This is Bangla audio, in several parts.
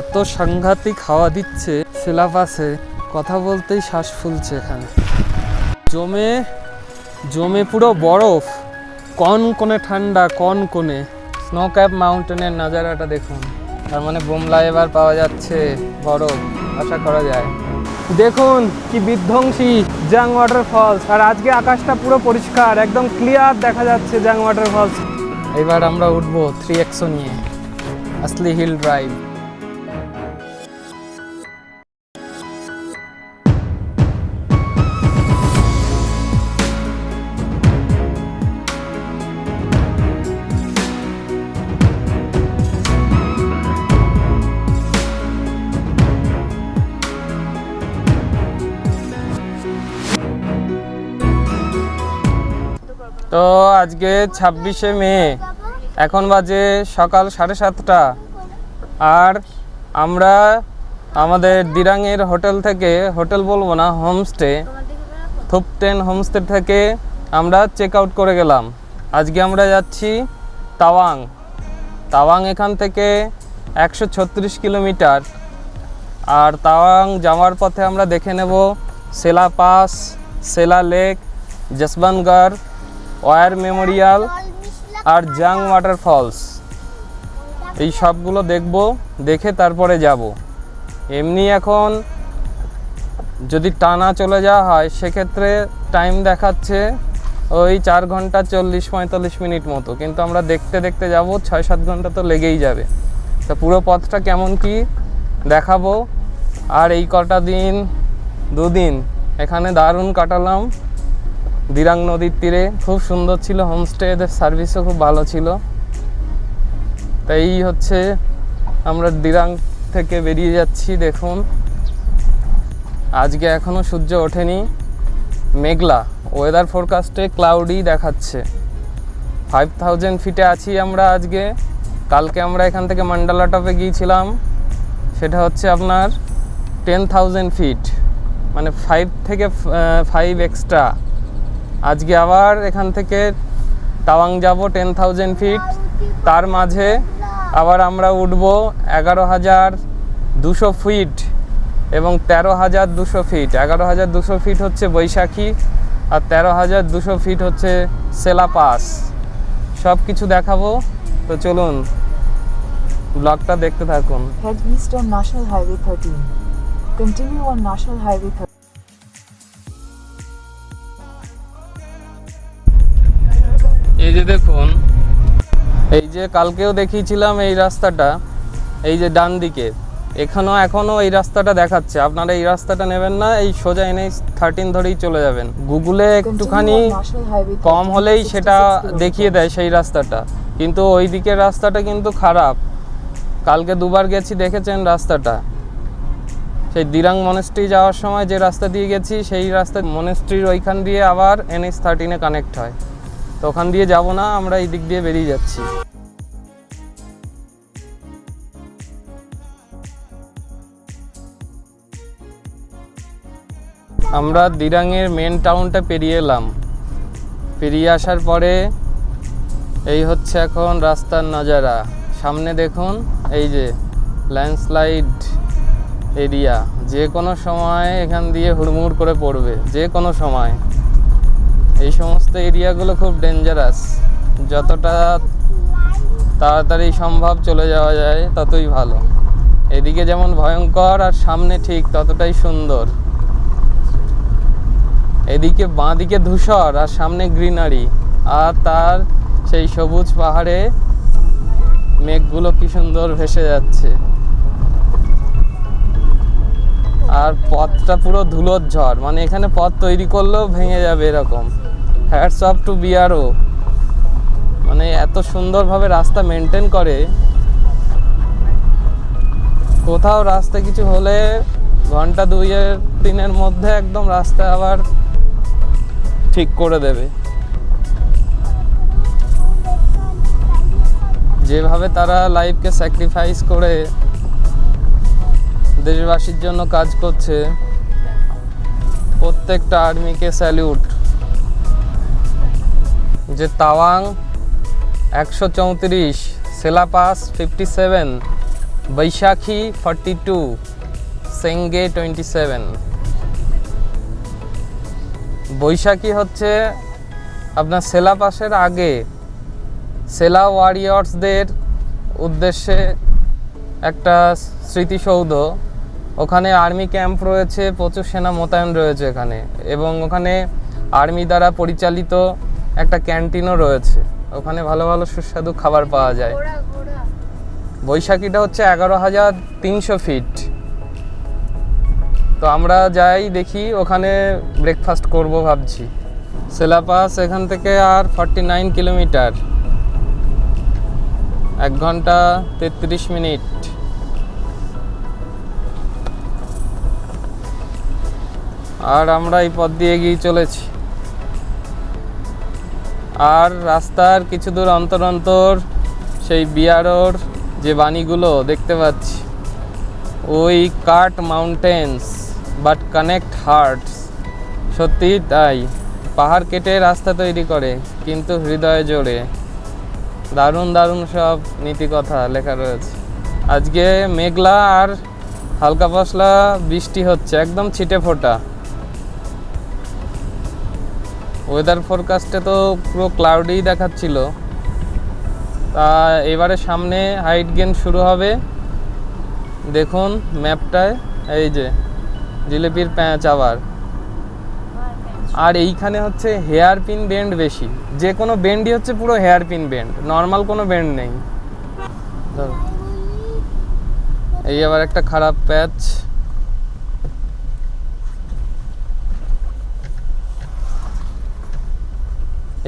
এত সাংঘাতিক হাওয়া দিচ্ছে সেলাপাসে, কথা বলতেই শ্বাস ফুলছে। এখানে জমে জমে পুরো বরফ, কনকনে ঠান্ডা, কনকনে। স্নো ক্যাপ মাউন্টেনের নাজারাটা দেখুন। তার মানে বোমলায় এবার পাওয়া যাচ্ছে বরফ, আশা করা যায়। দেখুন কি বিধ্বংসী জাং ওয়াটারফলস। আর আজকে আকাশটা পুরো পরিষ্কার, একদম ক্লিয়ার দেখা যাচ্ছে জাং ওয়াটারফলস। এবার আমরা উঠবো 3XO নিয়ে আসলি হিল ড্রাইভ। তো আজকে 26শে মে, এখন বাজে সকাল 7:30। আর আমরা আমাদের দিরাংয়ের হোটেল থেকে, হোটেল বলবো না, হোমস্টে, থুপটেন হোমস্টে থেকে আমরা চেক আউট করে গেলাম। আজকে আমরা যাচ্ছি তাওয়াং। তাওয়াং এখান থেকে 136 কিলোমিটার। আর তাওয়াং যাওয়ার পথে আমরা দেখে নেব সেলা পাস, সেলা লেক, জসবনগড়, ওয়ার মেমোরিয়াল আর জাং ওয়াটারফলস। এই সবগুলো দেখব, দেখে তারপরে যাব। এমনি এখন যদি টানা চলে যাওয়া হয় সেক্ষেত্রে টাইম দেখাচ্ছে ওই 4 ঘন্টা 40-45 মিনিট মতো, কিন্তু আমরা দেখতে দেখতে যাব, 6-7 ঘন্টা তো লেগেই যাবে। তা পুরো পথটা কেমন কি দেখাবো। আর এই কটা দিন, 2 দিন এখানে দারুণ কাটালাম দিরাং নদীর তীরে। খুব সুন্দর ছিল হোমস্টে, এদের সার্ভিসও খুব ভালো ছিল। তাই হচ্ছে আমরা দিরাং থেকে বেরিয়ে যাচ্ছি। দেখুন আজকে এখনও সূর্য ওঠেনি, মেঘলা, ওয়েদার ফোরকাস্টে ক্লাউডি দেখাচ্ছে। 5000 ফিটে আছি আমরা আজকে। কালকে আমরা এখান থেকে মান্ডালা টপে গিয়েছিলাম, সেটা হচ্ছে আপনার 10,000 ফিট, মানে 5 থেকে 5 এক্সট্রা। আজকে আবার এখান থেকে তাওয়াং যাব 10,000 ফিট, তার মাঝে আবার আমরা উঠব 11,200 ফিট এবং 13,200 ফিট। 11,200 ফিট হচ্ছে বৈশাখী আর 13,200 ফিট হচ্ছে সেলা পাস। সব কিছু দেখাবো, তো চলুন ব্লগটা দেখতে থাকুন। Head east on National Highway 13. Continue on National Highway 13. এই যে দেখুন, এই যে কালকেও দেখিয়েছিলাম এই রাস্তাটা, এই যে ডান দিকে এখনো এই রাস্তাটা দেখাচ্ছে। আপনারা এই রাস্তাটা নেবেন না, এই সোজা NH 13 ধরেই চলে যাবেন। গুগলে একটুখানি কম হলেই সেটা দেখিয়ে দেয় সেই রাস্তাটা, কিন্তু ওই দিকের রাস্তাটা কিন্তু খারাপ। কালকে 2বার গেছি, দেখেছেন রাস্তাটা। সেই দিরাং মনেস্ট্রি যাওয়ার সময় যে রাস্তা দিয়ে গেছি, সেই রাস্তা মনেস্ট্রির ওইখান দিয়ে আবার NH 13-এ কানেক্ট হয়। তো ওখান দিয়ে যাব না, আমরা এই দিক দিয়ে বেরিয়ে যাচ্ছি। আমরা দিরাংয়ের মেন টাউনটা পেরিয়ে এলাম। পেরিয়ে আসার পরে এই হচ্ছে এখন রাস্তার নাজারা। সামনে দেখুন এই যে ল্যান্ডস্লাইড এরিয়া, যে কোনো সময় এখান দিয়ে হুড়মুড় করে পড়বে, যে কোনো সময়। এই সমস্ত এরিয়াগুলো খুব ডেঞ্জারাস, যতটা তাড়াতাড়ি সম্ভব চলে যাওয়া যায় ততই ভালো। এদিকে যেমন ভয়ঙ্কর আর সামনে ঠিক ততটাই সুন্দর। এদিকে বাঁদিকে ধূসর আর সামনে গ্রিনারি, আর তার সেই সবুজ পাহাড়ে মেঘগুলো কি সুন্দর ভেসে যাচ্ছে। আর পথটা পুরো ধুলোর ঝড়, মানে এখানে পথ তৈরি করলেও ভেঙে যাবে এরকম। হ্যাটস অফ টু BRO, মানে এত সুন্দরভাবে রাস্তা মেনটেন করে। কোথাও রাস্তা কিছু হলে ঘন্টা 2-3-এর মধ্যে একদম রাস্তা আবার ঠিক করে দেবে। যেভাবে তারা লাইফকে স্যাক্রিফাইস করে দেশবাসীর জন্য কাজ করছে, প্রত্যেকটা আর্মিকে স্যালিউট। যে তাওয়াং 134, সেলা পাস 57, বৈশাখী 42, সেঙ্গে 27। বৈশাখী হচ্ছে আপনার সেলা পাসের আগে সেলা ওয়ারিয়র্সদের উদ্দেশ্যে একটা স্মৃতিসৌধ। ওখানে আর্মি ক্যাম্প রয়েছে, প্রচুর সেনা মোতায়েন রয়েছে এখানে, এবং ওখানে আর্মি দ্বারা পরিচালিত একটা ক্যান্টিনও রয়েছে। ওখানে ভালো ভালো সুস্বাদু খাবার পাওয়া যায়। বৈশাখীটা হচ্ছে 11,300 ফিট। তো আমরা যাই দেখি, ওখানে ব্রেকফাস্ট করব ভাবছি। সেলা পাস এখান থেকে আর 49 কিলোমিটার, 1 ঘন্টা 33 মিনিট। আর আমরা এই পথ দিয়ে এগিয়ে চলেছি। আর রাস্তার কিছু দূর অন্তর অন্তর সেই বিয়ারোর যে বাণীগুলো দেখতে পাচ্ছি, ওই কাট মাউন্টেন্স বাট কানেক্ট হার্টস। সত্যি তাই, পাহাড় কেটে রাস্তা তৈরি করে কিন্তু হৃদয়ে জোড়ে। দারুণ দারুণ সব নীতিকথা লেখা রয়েছে। আজকে মেঘলা আর হালকা পাতলা বৃষ্টি হচ্ছে, একদম ছিটে ফোটা। ওয়েদার ফোরকাস্টে তো পুরো ক্লাউডি দেখাচ্ছিল। তা এবারে সামনে হাইট গেন শুরু হবে। দেখুন ম্যাপটায়, এই যে জিলিপির প্যাঁচ আবার। আর এইখানে হচ্ছে হেয়ার পিন বেন্ড বেশি, যে কোনো বেন্ডই হচ্ছে পুরো হেয়ার পিন বেন্ড, নর্মাল কোনো বেন্ড নেই। এই আবার একটা খারাপ প্যাচ।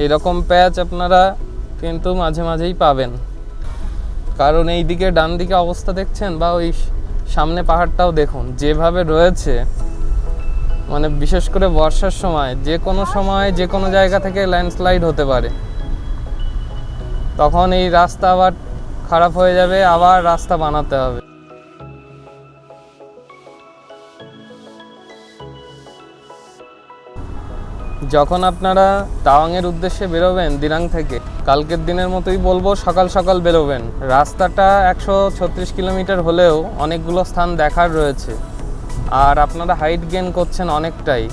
এইরকম প্যাচ আপনারা কিন্তু মাঝে মাঝেই পাবেন, কারণ এই দিকে ডান দিকে অবস্থা দেখছেন, বা ওই সামনে পাহাড়টাও দেখুন যেভাবে রয়েছে। মানে বিশেষ করে বর্ষার সময় যে কোনো সময় যে কোনো জায়গা থেকে ল্যান্ডস্লাইড হতে পারে। তখন এই রাস্তা আবার খারাপ হয়ে যাবে, আবার রাস্তা বানাতে হবে। যখন আপনারা তাওয়াংয়ের উদ্দেশ্যে বেরোবেন দিরাং থেকে, কালকের দিনের মতোই বলবো, সকাল সকাল বেরোবেন। রাস্তাটা 136 কিলোমিটার হলেও অনেকগুলো স্থান দেখার রয়েছে। আর আপনারা হাইট গেইন করছেন অনেকটাই।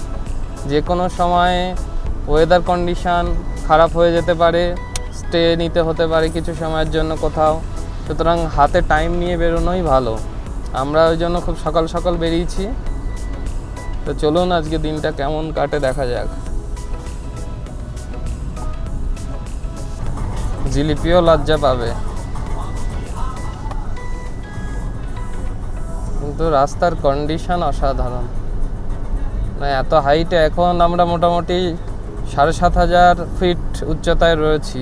যে কোনো সময় ওয়েদার কন্ডিশান খারাপ হয়ে যেতে পারে, স্টে নিতে হতে পারে কিছু সময়ের জন্য কোথাও। সুতরাং হাতে টাইম নিয়ে বেরোনোই ভালো। আমরা ওই জন্য খুব সকাল সকাল বেরিয়েছি। তো চলুন আজকে দিনটা কেমন কাটে দেখা যাক। জিলিপিও লজ্জা পাবে, কিন্তু রাস্তার কন্ডিশন অসাধারণ। মানে এত হাইটে এখন আমরা মোটামুটি 7,500 ফিট উচ্চতায় রয়েছি।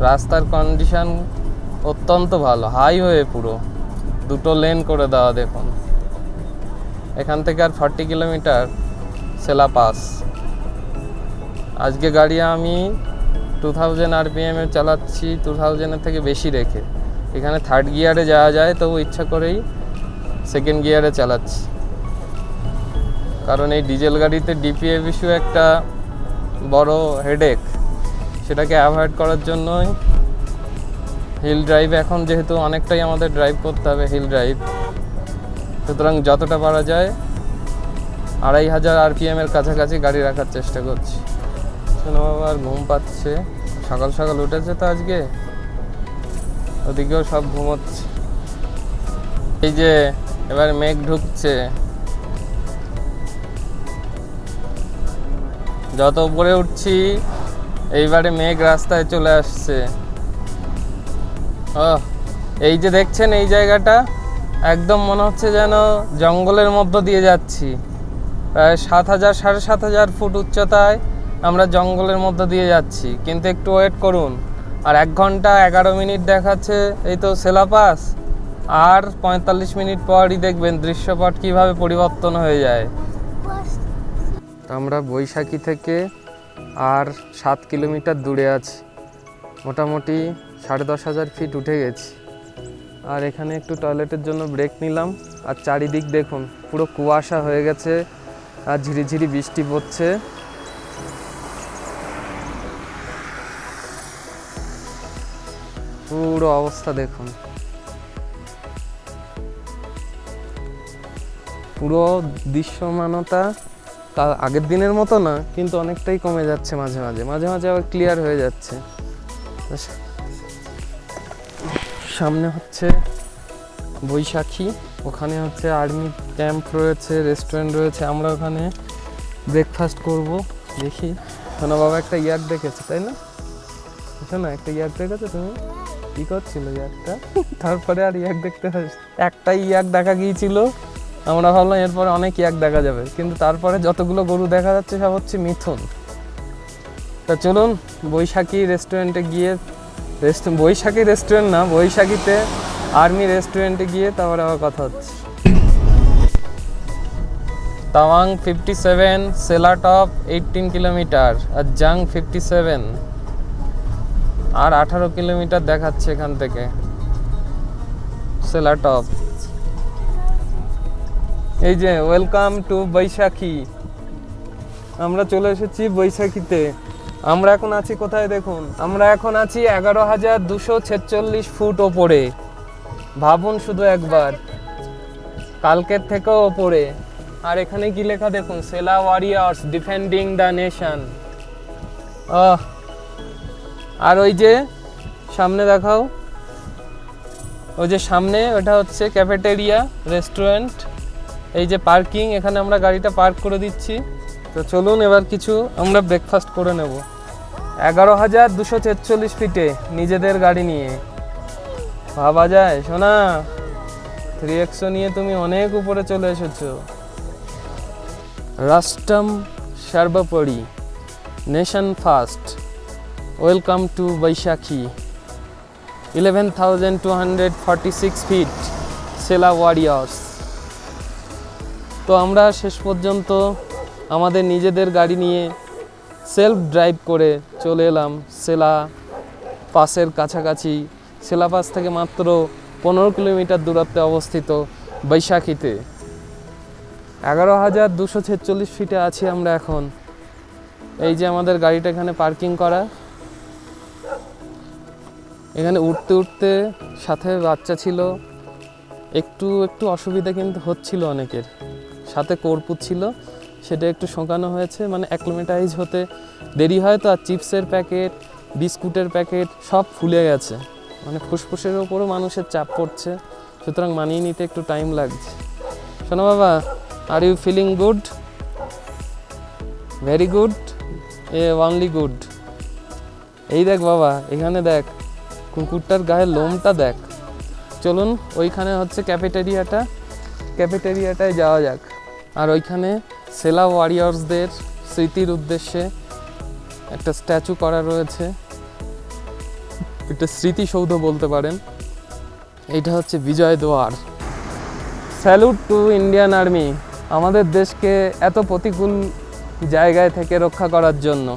রাস্তার কন্ডিশন অত্যন্ত ভালো, হাইওয়ে পুরো 2 লেন করে দেওয়া। দেখুন এখান থেকে আর 40 কিলোমিটার সেলা পাস। আজকে গাড়ি আমি 2000 RPM চালাচ্ছি, 2000-এর থেকে বেশি রেখে। এখানে 3rd গিয়ারে যাওয়া যায়, তবু ইচ্ছা করেই 2nd গিয়ারে চালাচ্ছি। কারণ এই ডিজেল গাড়িতে ডিপিএফ ইস্যু একটা বড় হেডেক, সেটাকে অ্যাভয়েড করার জন্যই হিল ড্রাইভ, এখন যেহেতু অনেকটাই আমাদের ড্রাইভ করতে হবে হিল ড্রাইভ, সুতরাং যতটা পারা যায় 2500 RPM-এর কাছাকাছি গাড়ি রাখার চেষ্টা করছি। শোনো বাবা, আর ঘুম পাচ্ছে, সকাল সকাল উঠেছে তো আজকে, ওদিকেও সব ঘুমোচ্ছে। এই যে এবার মেঘ ঢুকছে, যত উপরে উঠছি এইবারে মেঘ রাস্তায় চলে আসছে। এই যে দেখছেন এই জায়গাটা, একদম মনে হচ্ছে যেন জঙ্গলের মধ্য দিয়ে যাচ্ছি। প্রায় 7,000 7,500 ফুট উচ্চতায় আমরা জঙ্গলের মধ্য দিয়ে যাচ্ছি। কিন্তু একটু ওয়েট করুন, আর 1 ঘন্টা 11 মিনিট দেখাচ্ছে এই তো সেলা পাস। আর 45 মিনিট পরই দেখবেন দৃশ্যপট কিভাবে পরিবর্তন হয়ে যায়। আমরা বৈশাখী থেকে আর 7 কিলোমিটার দূরে আছি, মোটামুটি 10,500 ফিট উঠে গেছি। আর এখানে একটু টয়লেটের জন্য ব্রেক নিলাম। আর চারিদিক দেখুন পুরো কুয়াশা হয়ে গেছে, আর ঝিরিঝিরি বৃষ্টি পড়ছে। পুরো অবস্থা দেখুন। পুরো দৃশ্যমানতা আগের দিনের মতো না, কিন্তু অনেকটাই কমে যাচ্ছে, মাঝে মাঝে মাঝে মাঝে আবার ক্লিয়ার হয়ে যাচ্ছে। সামনে হচ্ছে বৈশাখী, ওখানে হচ্ছে আর্মি ক্যাম্প রয়েছে, রেস্টুরেন্ট রয়েছে, আমরা ওখানে ব্রেকফাস্ট করব। দেখি শোনা বাবা একটা ইয়াক দেখেছে, তাই না? শোনা একটা ইয়াক দেখেছো তুমি? কী করছিল ইয়াকটা? তারপরে আর ইয়াক দেখতে হয়, একটাই ইয়াক দেখা গিয়েছিল, আমরা ভাবলাম এরপরে অনেক ইয়াক দেখা যাবে, কিন্তু তারপরে যতগুলো গরু দেখা যাচ্ছে সব হচ্ছে মিথুন। তা চলুন বৈশাখী রেস্টুরেন্টে গিয়ে, বৈশাখী রেস্টুরেন্ট না, বৈশাখীতে আর্মি রেস্টুরেন্টে গিয়ে তারপরে আবার কথা হচ্ছে। তাওয়াং 57, সেলা টপ 18 কিলোমিটার, আর জাং 57, আর 18 কিলোমিটার দেখাচ্ছে এখান থেকে সেলা টপ। এই যে ওয়েলকাম টু বৈশাখী, আমরা চলে এসেছি বৈশাখীতে। আমরা এখন আছি কোথায় দেখুন, আমরা এখন আছি 11,246 ফুট ওপরে। ভাবুন শুধু একবার, কালকের থেকেও ওপরে। আর এখানে কি লেখা দেখুন, সেলা ওয়ারিয়ার্স ডিফেন্ডিং দ্য নেশন। আর ওই যে সামনে দেখাও, ওই যে সামনে ওটা হচ্ছে ক্যাফেটেরিয়া রেস্টুরেন্ট। এই যে পার্কিং, এখানে আমরা গাড়িটা পার্ক করে দিচ্ছি। তো চলুন এবার কিছু আমরা ব্রেকফাস্ট করে নেব 11,246 ফিটে নিজেদের গাড়ি নিয়ে। ভাবা যায় শোনা, 3XO নিয়ে তুমি অনেক উপরে চলে এসেছো। রাষ্ট্রম সর্বোপরি, nation first, welcome to Baisakhi, 11,246 feet, Sela warriors. তো আমরা শেষ পর্যন্ত আমাদের নিজেদের গাড়ি নিয়ে সেলফ ড্রাইভ করে চলে এলাম সেলা পাসের কাছাকাছি। সেলা পাস থেকে মাত্র 15 কিলোমিটার দূরত্বে অবস্থিত বৈশাখীতে। 11,246 ফিটে আছি আমরা এখন। এই যে আমাদের গাড়িটা এখানে পার্কিং করা। এখানে উঠতে উঠতে সাথে বাচ্চা ছিল, একটু অসুবিধা কিন্তু হচ্ছিল অনেকের। সাথে কর্পূর ছিল, সেটা একটু শোকানো হয়েছে, মানে অ্যাক্লিমেটাইজ হতে দেরি হয় তো। আর চিপসের প্যাকেট, বিস্কুটের প্যাকেট সব ফুলে গেছে, মানে ফুসফুসের ওপরও মানুষের চাপ পড়ছে, সুতরাং মানিয়ে নিতে একটু টাইম লাগছে। শোনো বাবা, are you feeling good? Very good, only good. এই দেখ বাবা, এখানে দেখ কুকুরটার গায়ের লোমটা দেখ। চলুন ওইখানে হচ্ছে ক্যাফেটেরিয়াটায় যাওয়া যাক। আর ওইখানে সেলা ওয়ারিয়ার্সদের স্মৃতির উদ্দেশ্যে একটা স্ট্যাচু করা রয়েছে, একটা স্মৃতিসৌধ বলতে পারেন। এইটা হচ্ছে বিজয় দুয়ার। স্যালুট টু ইন্ডিয়ান আর্মি, আমাদের দেশকে এত প্রতিকূল জায়গায় থেকে রক্ষা করার জন্য।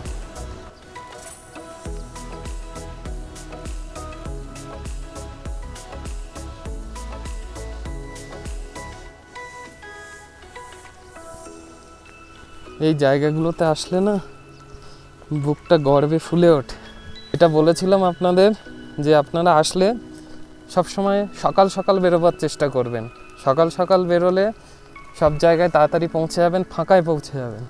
এই জায়গাগুলোতে আসলে না বুকটা গর্বে ফুলে ওঠে। এটা বলেছিলাম আপনাদের যে আপনারা আসলে সবসময় সকাল সকাল বেরোবার চেষ্টা করবেন। সকাল সকাল বেরোলে সব জায়গায় তাড়াতাড়ি পৌঁছে যাবেন, ফাঁকায় পৌঁছে যাবেন,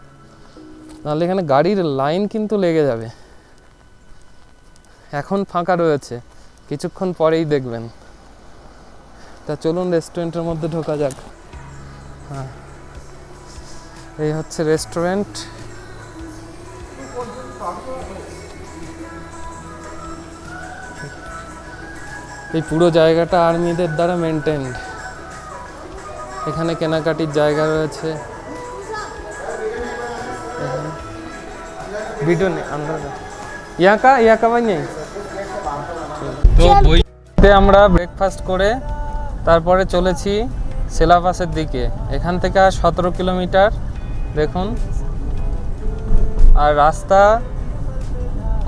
নাহলে এখানে গাড়ির লাইন কিন্তু লেগে যাবে। এখন ফাঁকা রয়েছে, কিছুক্ষণ পরেই দেখবেন। তা চলুন রেস্টুরেন্টের মধ্যে ঢোকা যাক। হ্যাঁ, এই হচ্ছে রেস্টুরেন্ট। এই পুরো জায়গাটা আর্মিদের দ্বারা মেনটেন্ড। এখানে কেনাকাটির জায়গা রয়েছে। ভিডিও নেই ইয়াকা ভাই নেই। তো বইতে আমরা ব্রেকফাস্ট করে তারপরে চলেছি সেলাপাসের দিকে। এখান থেকে আর 17 কিলোমিটার দেখুন। আর রাস্তা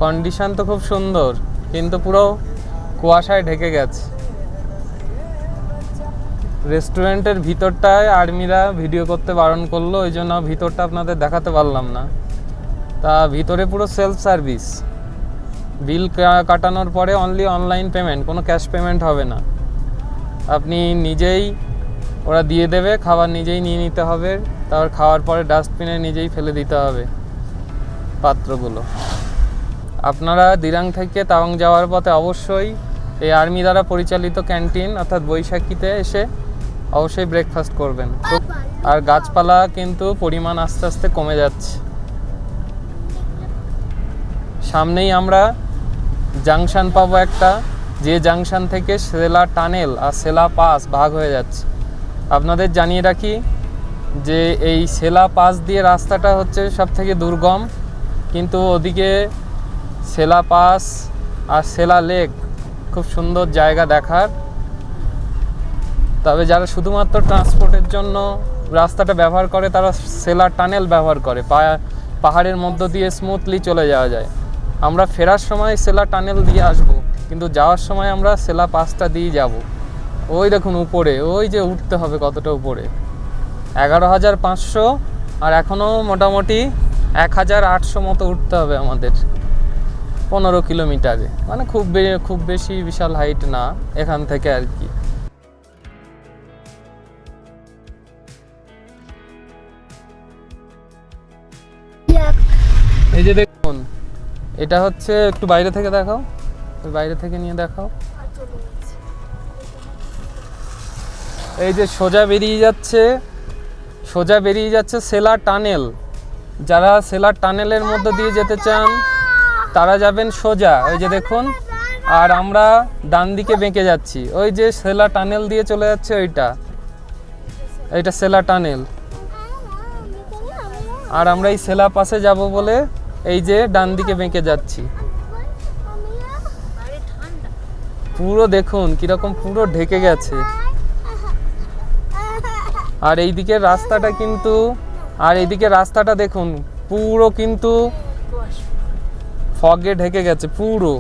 কন্ডিশন তো খুব সুন্দর, কিন্তু পুরো কুয়াশায় ঢেকে গেছে। রেস্টুরেন্টের ভিতরটায় আর্মিরা ভিডিও করতে বারণ করলো, ওই জন্য ভিতরটা আপনাদের দেখাতে পারলাম না। তা ভিতরে পুরো সেলফ সার্ভিস, বিল কাটানোর পরে অনলি অনলাইন পেমেন্ট, কোনো ক্যাশ পেমেন্ট হবে না। আপনি নিজেই ওরা দিয়ে দেবে, খাবার নিজেই নিয়ে নিতে হবে, তারপর খাওয়ার পরে ডাস্টবিনে নিজেই ফেলে দিতে হবে পাত্রগুলো। আপনারা দিরাং থেকে তাওয়াং যাওয়ার পথে অবশ্যই এই আর্মি দ্বারা পরিচালিত ক্যান্টিন অর্থাৎ বৈশাখীতে এসে অবশ্যই ব্রেকফাস্ট করবেন। আর গাছপালা কিন্তু পরিমাণ আস্তে আস্তে কমে যাচ্ছে। সামনেই আমরা জাংশন পাবো একটা, যে জাংশন থেকে সেলা টানেল আর সেলা পাস ভাগ হয়ে যাচ্ছে। আপনাদের জানিয়ে রাখি যে এই সেলা পাস দিয়ে রাস্তাটা হচ্ছে সব থেকে দুর্গম, কিন্তু ওদিকে সেলা পাস আর সেলা লেক খুব সুন্দর জায়গা দেখার। তবে যারা শুধুমাত্র ট্রান্সপোর্টের জন্য রাস্তাটা ব্যবহার করে তারা সেলা টানেল ব্যবহার করে, পাহাড়ের মধ্য দিয়ে স্মুথলি চলে যাওয়া যায়। আমরা ফেরার সময় সেলা টানেল দিয়ে আসব, কিন্তু যাওয়ার সময় আমরা সেলা পাসটা দিয়ে যাব। ওই দেখুন উপরে, ওই যে উঠতে হবে কতটা উপরে, 11,500, আর এখনও মোটামুটি 1,800 মতো উঠতে হবে আমাদের 15 কিলোমিটারে। মানে খুব বেশি বিশাল হাইট না এখান থেকে আর কি। এই যে দেখুন, এটা হচ্ছে, একটু বাইরে থেকে দেখাও, বাইরে থেকে নিয়ে দেখাও। এই যে সোজা বেরিয়ে যাচ্ছে সেলা টানেল। যারা সেলা টানেলের মধ্যে দিয়ে যেতে চান তারা যাবেন সোজা, ওই যে দেখুন। আর আমরা ডান দিকে বেঁকে যাচ্ছি, ওই যে সেলা টানেল দিয়ে চলে যাচ্ছে এইটা সেলা টানেল। আর আমরা এই সেলা পাশে যাব বলে এই যে ডান দিকে বেঁকে যাচ্ছি। পুরো দেখুন কিরকম পুরো ঢেকে গেছে। আর এইদিকে রাস্তাটা দেখুন পুরো কিন্তু ফগে ঢেকে গেছে পুরো।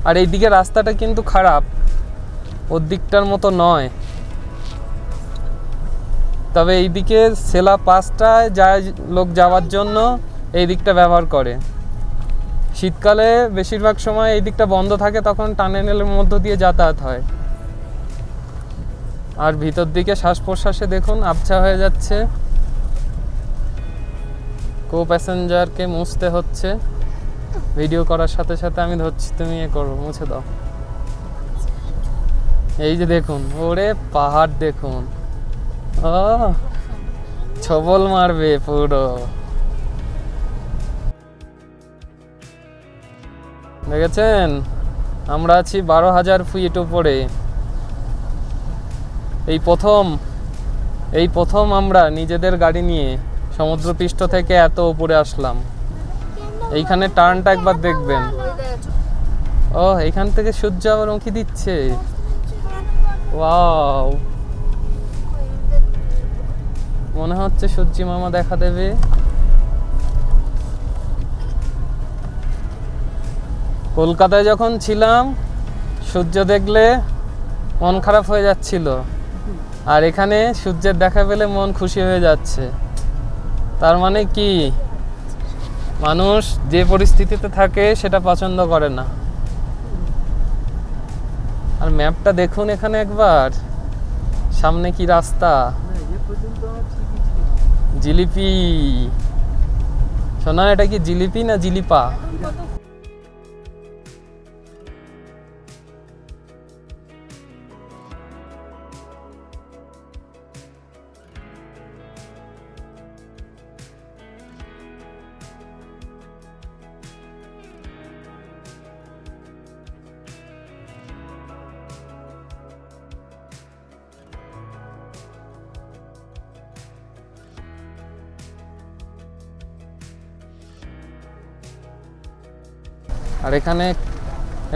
আর এইদিকে রাস্তাটা কিন্তু খারাপ, ওর দিকটার মতো নয়। তবে এইদিকে সেলা পাসটায় যায় লোক যাওয়ার জন্য এই দিকটা ব্যবহার করে। শীতকালে বেশিরভাগ সময় এই দিকটা বন্ধ থাকে, তখন টানেলের মধ্য দিয়ে যাতায়াত হয়। আর ভিতর দিকে শ্বাস প্রশ্বাসে দেখুন আবছা হয়ে যাচ্ছে, কো প্যাসেঞ্জারকে মুছতে হচ্ছে। ভিডিও করার সাথে সাথে আমি ধরছি, তুমি করো, মুছে দাও। এই যে দেখুন, ওরে পাহাড় দেখুন, ও ছবল মারবে পুরো। দেখেছেন, আমরা আছি 12,000 ফিট উপরে। এই প্রথম আমরা নিজেদের গাড়ি নিয়ে সমুদ্রপৃষ্ঠ থেকে এত উপরে আসলাম। এইখানে টার্নটা একবার দেখবেন। ও, এইখান থেকে সূর্য আবার উঁকি দিচ্ছে। ওয়াও, মনে হচ্ছে সূর্যি মামা দেখা দেবে। কলকাতায় যখন ছিলাম সূর্য দেখলে মন খারাপ হয়ে যাচ্ছিল, আর এখানে সূর্যের দেখা পেলে মন খুশি হয়ে যাচ্ছে। তার মানে কি, মানুষ যে পরিস্থিতিতে থাকে সেটা পছন্দ করে না। আর ম্যাপটা দেখুন এখানে একবার, সামনে কি রাস্তা, জিলিপি। শোনা, এটা কি জিলিপি না জিলিপা? আর এখানে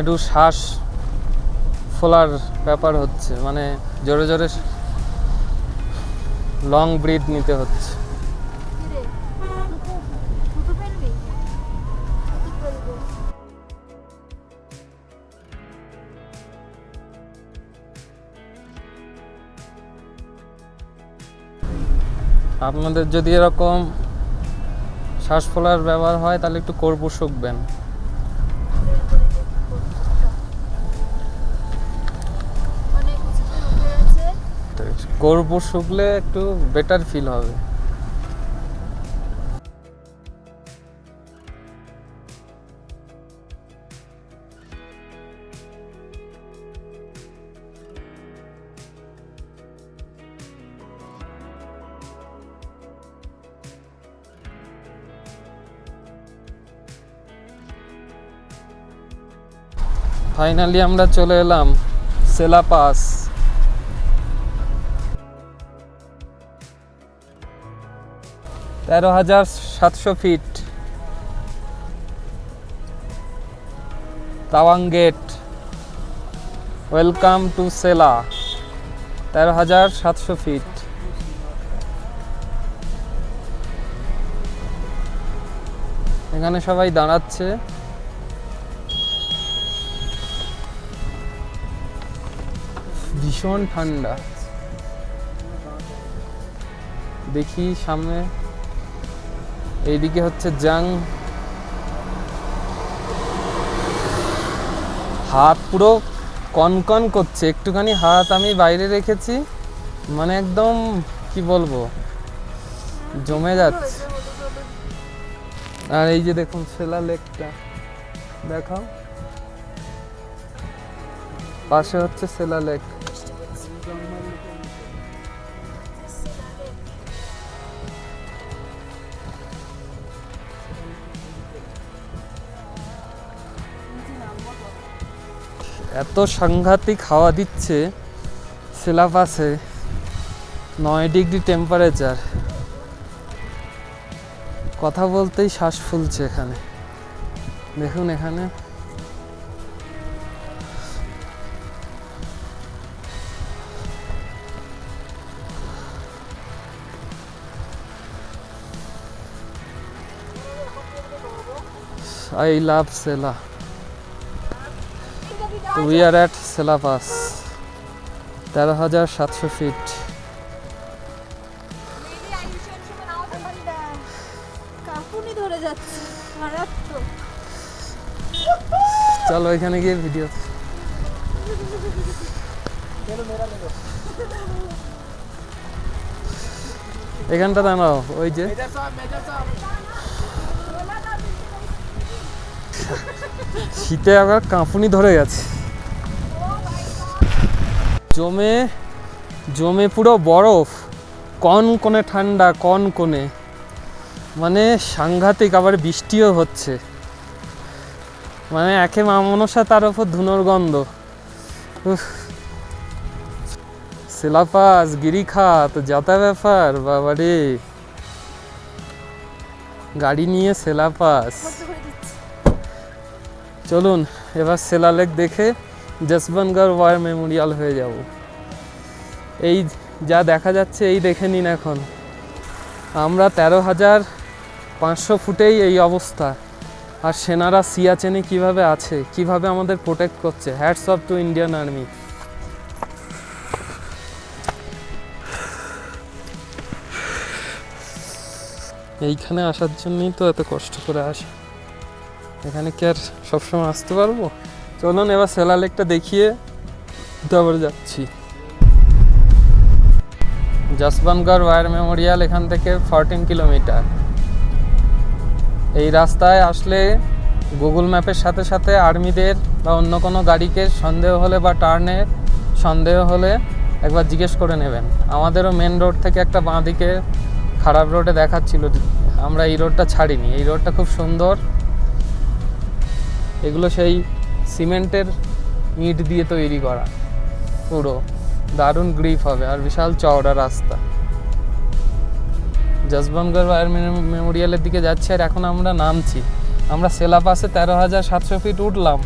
একটু শ্বাস ফোলার ব্যাপার হচ্ছে, মানে জোরে জোরে লং ব্রিথ নিতে হচ্ছে। আপনাদের যদি এরকম শ্বাস ফোলার ব্যবহার হয় তাহলে একটু কর্পূর শুকবেন। কর্পূর শুকলে একটু বেটার ফিল হবে। ফাইনালি আমরা চলে এলাম সেলা পাস। তেরো 13,700 feet Tawang gate. Welcome to Sela. 13,700 feet. এখানে সবাই দাঁড়াচ্ছে। ভীষণ ঠান্ডা। দেখি সামনে, এইদিকে হচ্ছে জাং। হাত পুরো কনকন করছে, একটুখানি হাত আমি বাইরে রেখেছি, মানে একদম কি বলবো, জমে যাচ্ছে। আর এই যে দেখুন সেলা লেকটা দেখাও, পাশে হচ্ছে সেলা লেক। এত সাংঘাতিক হাওয়া দিচ্ছে সেলা পাসে, 9 ডিগ্রি টেম্পারেচার। কথা বলতেই শ্বাস ফুলছে এখানে। দেখুন এখানে I love Sela. We are at Sela Pass. 13,700 feet. কাকুনি ধরে যাচ্ছে মারাত্মক। চলো এখানে গিয়ে ভিডিও। এখানটা দাঁড়াও, ওই যে শীতে আবার কাঁপুনি ধরে গেছে। জমে জমে পুরো বরফ, কনকনে ঠান্ডা, কনকনে, মানে সাংঘাতিক। আবার বৃষ্টিও হচ্ছে, মানে একে মা মনসা, তার উপর ধুনোর গন্ধ। সেলা পাস, গিরিখাত, যাতা ব্যাপার বাবারে। গাড়ি নিয়ে সেলা পাস। চলুন এবার সেলা লেক দেখে জসবনগড় ওয়ার মেমোরিয়াল হয়ে যাব। এই যা দেখা যাচ্ছে এই দেখে নিন। এখন আমরা 13,500 ফুটেই এই অবস্থা, আর সেনারা সিয়াচেনে কিভাবে আছে, কিভাবে আমাদের প্রোটেক্ট করছে। Hats off to Indian army. এইখানে আসার জন্যই তো এত কষ্ট করে আসা, এখানে কি আর সবসময় আসতে পারবো? চলুন এবার সেলা লেকটা দেখিয়ে তারপর যাচ্ছি। জসবনগড় ওয়ার মেমোরিয়াল এখান থেকে 14 কিলোমিটার। এই রাস্তায় আসলে গুগল ম্যাপের সাথে সাথে আর্মিদের বা অন্য কোনো গাড়িকে সন্দেহ হলে বা টার্নের সন্দেহ হলে একবার জিজ্ঞেস করে নেবেন। আমাদেরও মেন রোড থেকে একটা বাঁ দিকে খারাপ রোডে দেখাচ্ছিল, আমরা এই রোডটা ছাড়িনি। এই রোডটা খুব সুন্দর, এগুলো সেই সিমেন্টের ইট দিয়ে তৈরি করা, পুরো দারুণ গ্রিপ হবে, আর বিশাল চওড়া রাস্তা। জসবনগড় ওয়ার মেমোরিয়ালের দিকে যাচ্ছি, আর এখন আমরা নামছি। আমরা সেলা পাসে 13,700 ফিট উঠলাম,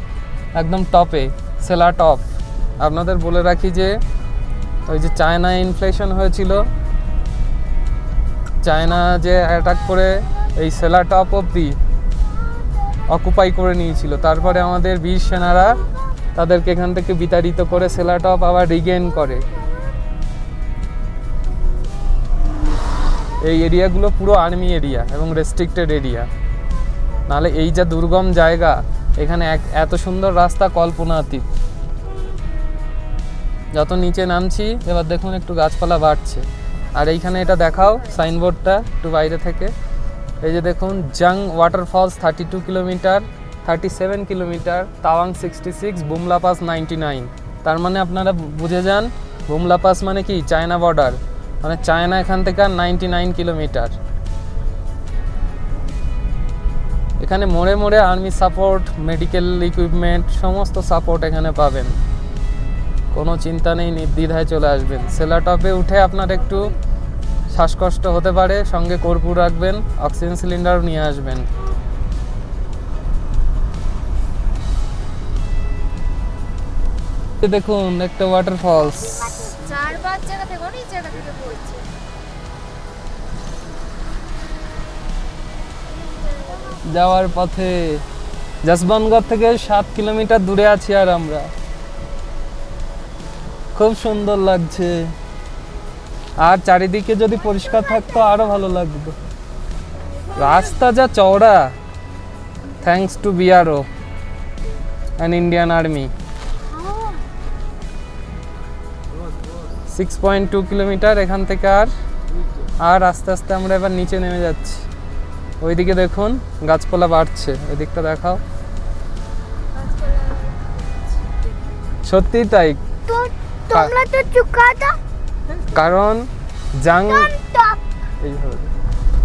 একদম টপে, সেলা টপ। আপনাদের বলে রাখি যে ওই যে চায়নায় ইনফ্লেশন হয়েছিল, চায়না যে অ্যাটাক করে এই সেলা টপ অবধি অকুপাই করে নিয়েছিল, তারপরে আমাদের বীর সেনারা তাদেরকে এখান থেকে বিতাড়িত করে সেলা টপ আবার রিগেইন করে। এই এরিয়াগুলো পুরো আর্মি এরিয়া এবং রেস্ট্রিক্টেড এরিয়া, নাহলে এই যা দুর্গম জায়গা, এখানে এত সুন্দর রাস্তা কল্পনাতীত। যত নিচে নামছি এবার দেখুন একটু গাছপালা বাড়ছে। আর এইখানে এটা দেখাও সাইনবোর্ডটা একটু বাইরে থেকে। এই যে দেখুন জাং waterfalls 32 kilometre, 37 kilometre, Tawang 66, Bumla pass 99। তার মানে আপনারা বুঝে যান বুমলা পাস মানে কি চায়না বর্ডার, মানে চায়না এখান থেকে 99 কিলোমিটার। এখানে মোড়ে মোড়ে আর্মি সাপোর্ট, মেডিকেল ইকুইপমেন্ট সমস্ত সাপোর্ট এখানে পাবেন, কোনো চিন্তা নেই, নির্দ্বিধায় চলে আসবেন। সেলাটপে উঠে আপনার একটু শ্বাসকষ্ট হতে পারে, সঙ্গে কর্পূর রাখবেন, অক্সিজেন সিলিন্ডারও নিয়ে আসবেন। দেখুন একটা ওয়াটারফলস, 4-5 জায়গা থেকে অনেক জায়গা থেকে পড়ছে। যাওয়ার পথে জসবন্তগড় থেকে 7 কিলোমিটার দূরে আছি আর আমরা। খুব সুন্দর লাগছে, আর চারিদিকে যদি পরিষ্কার থাকতো আরো ভালো লাগতো। রাস্তা যা চওড়া, thanks to BRO and Indian army. 6.2 kilometre এখান থেকে। আর আস্তে আস্তে আমরা এবার নিচে নেমে যাচ্ছি। ওইদিকে দেখুন গাছপালা বাড়ছে, ওই দিকটা দেখাও। সত্যি তাই, তোমরা তো চুকাটা কারণ জাং টপ এইভাবে,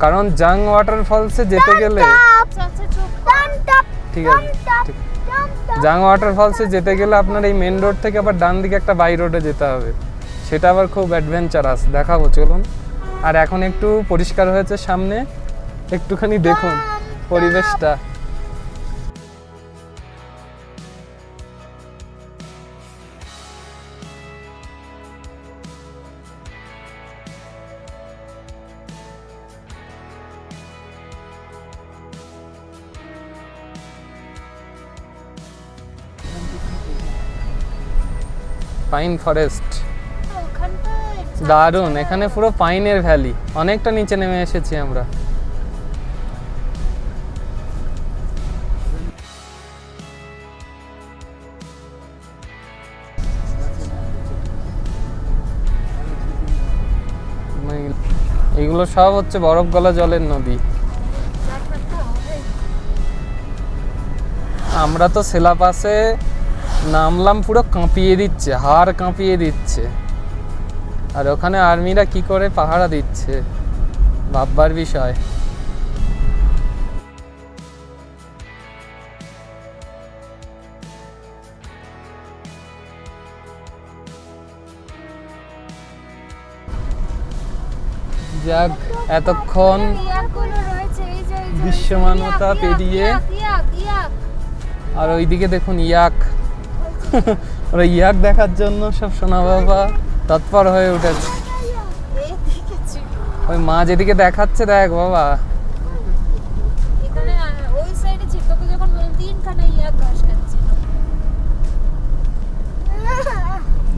কারণ জাং ওয়াটারফলসে যেতে গেলে আচ্ছা আচ্ছা চুপ কর। টপ ঠিক আছে, ঠিক। জাং ওয়াটারফলসে যেতে গেলে আপনার এই মেন রোড থেকে আবার ডান দিকে একটা বাই রোডে যেতে হবে, সেটা আবার খুব অ্যাডভেঞ্চারাস, দেখাবো চলুন। আর এখন একটু পরিষ্কার হয়েছে সামনে, একটুখানি দেখুন পরিবেশটা। পাইন ফরেস্ট ওখানটায় দারুণ, এখানে পুরো পাইনের ভ্যালি। অনেকটা নিচে নেমে এসেছি আমরা। এগুলো সব হচ্ছে বরফ গলা জলের নদী। আমরা তো সেলাপাসে নামলাম, পুরো কাঁপিয়ে দিচ্ছে, হাড় কাঁপিয়ে দিচ্ছে। আর ওখানে আর্মিরা কি করে পাহারা দিচ্ছে, ভাববার বিষয়। যাক, এতক্ষণ ইয়াকগুলো রয়েছে, এই যে এই যে দৃশ্যমানতা ইয়াক, পেরিয়ে, ইয়াক, ইয়াক। আর ওইদিকে দেখুন ইয়াক। ওরা ইয়াক দেখার জন্য সব সোনা বাবা তৎপর হয়ে উঠেছে। এই দেখেছি ওই মা যেদিকে দেখাচ্ছে দেখ বাবা। এখানে ওই সাইডে চিত্তকে যখন বললাম 3খানা ইয়াক ঘাস খাচ্ছিল।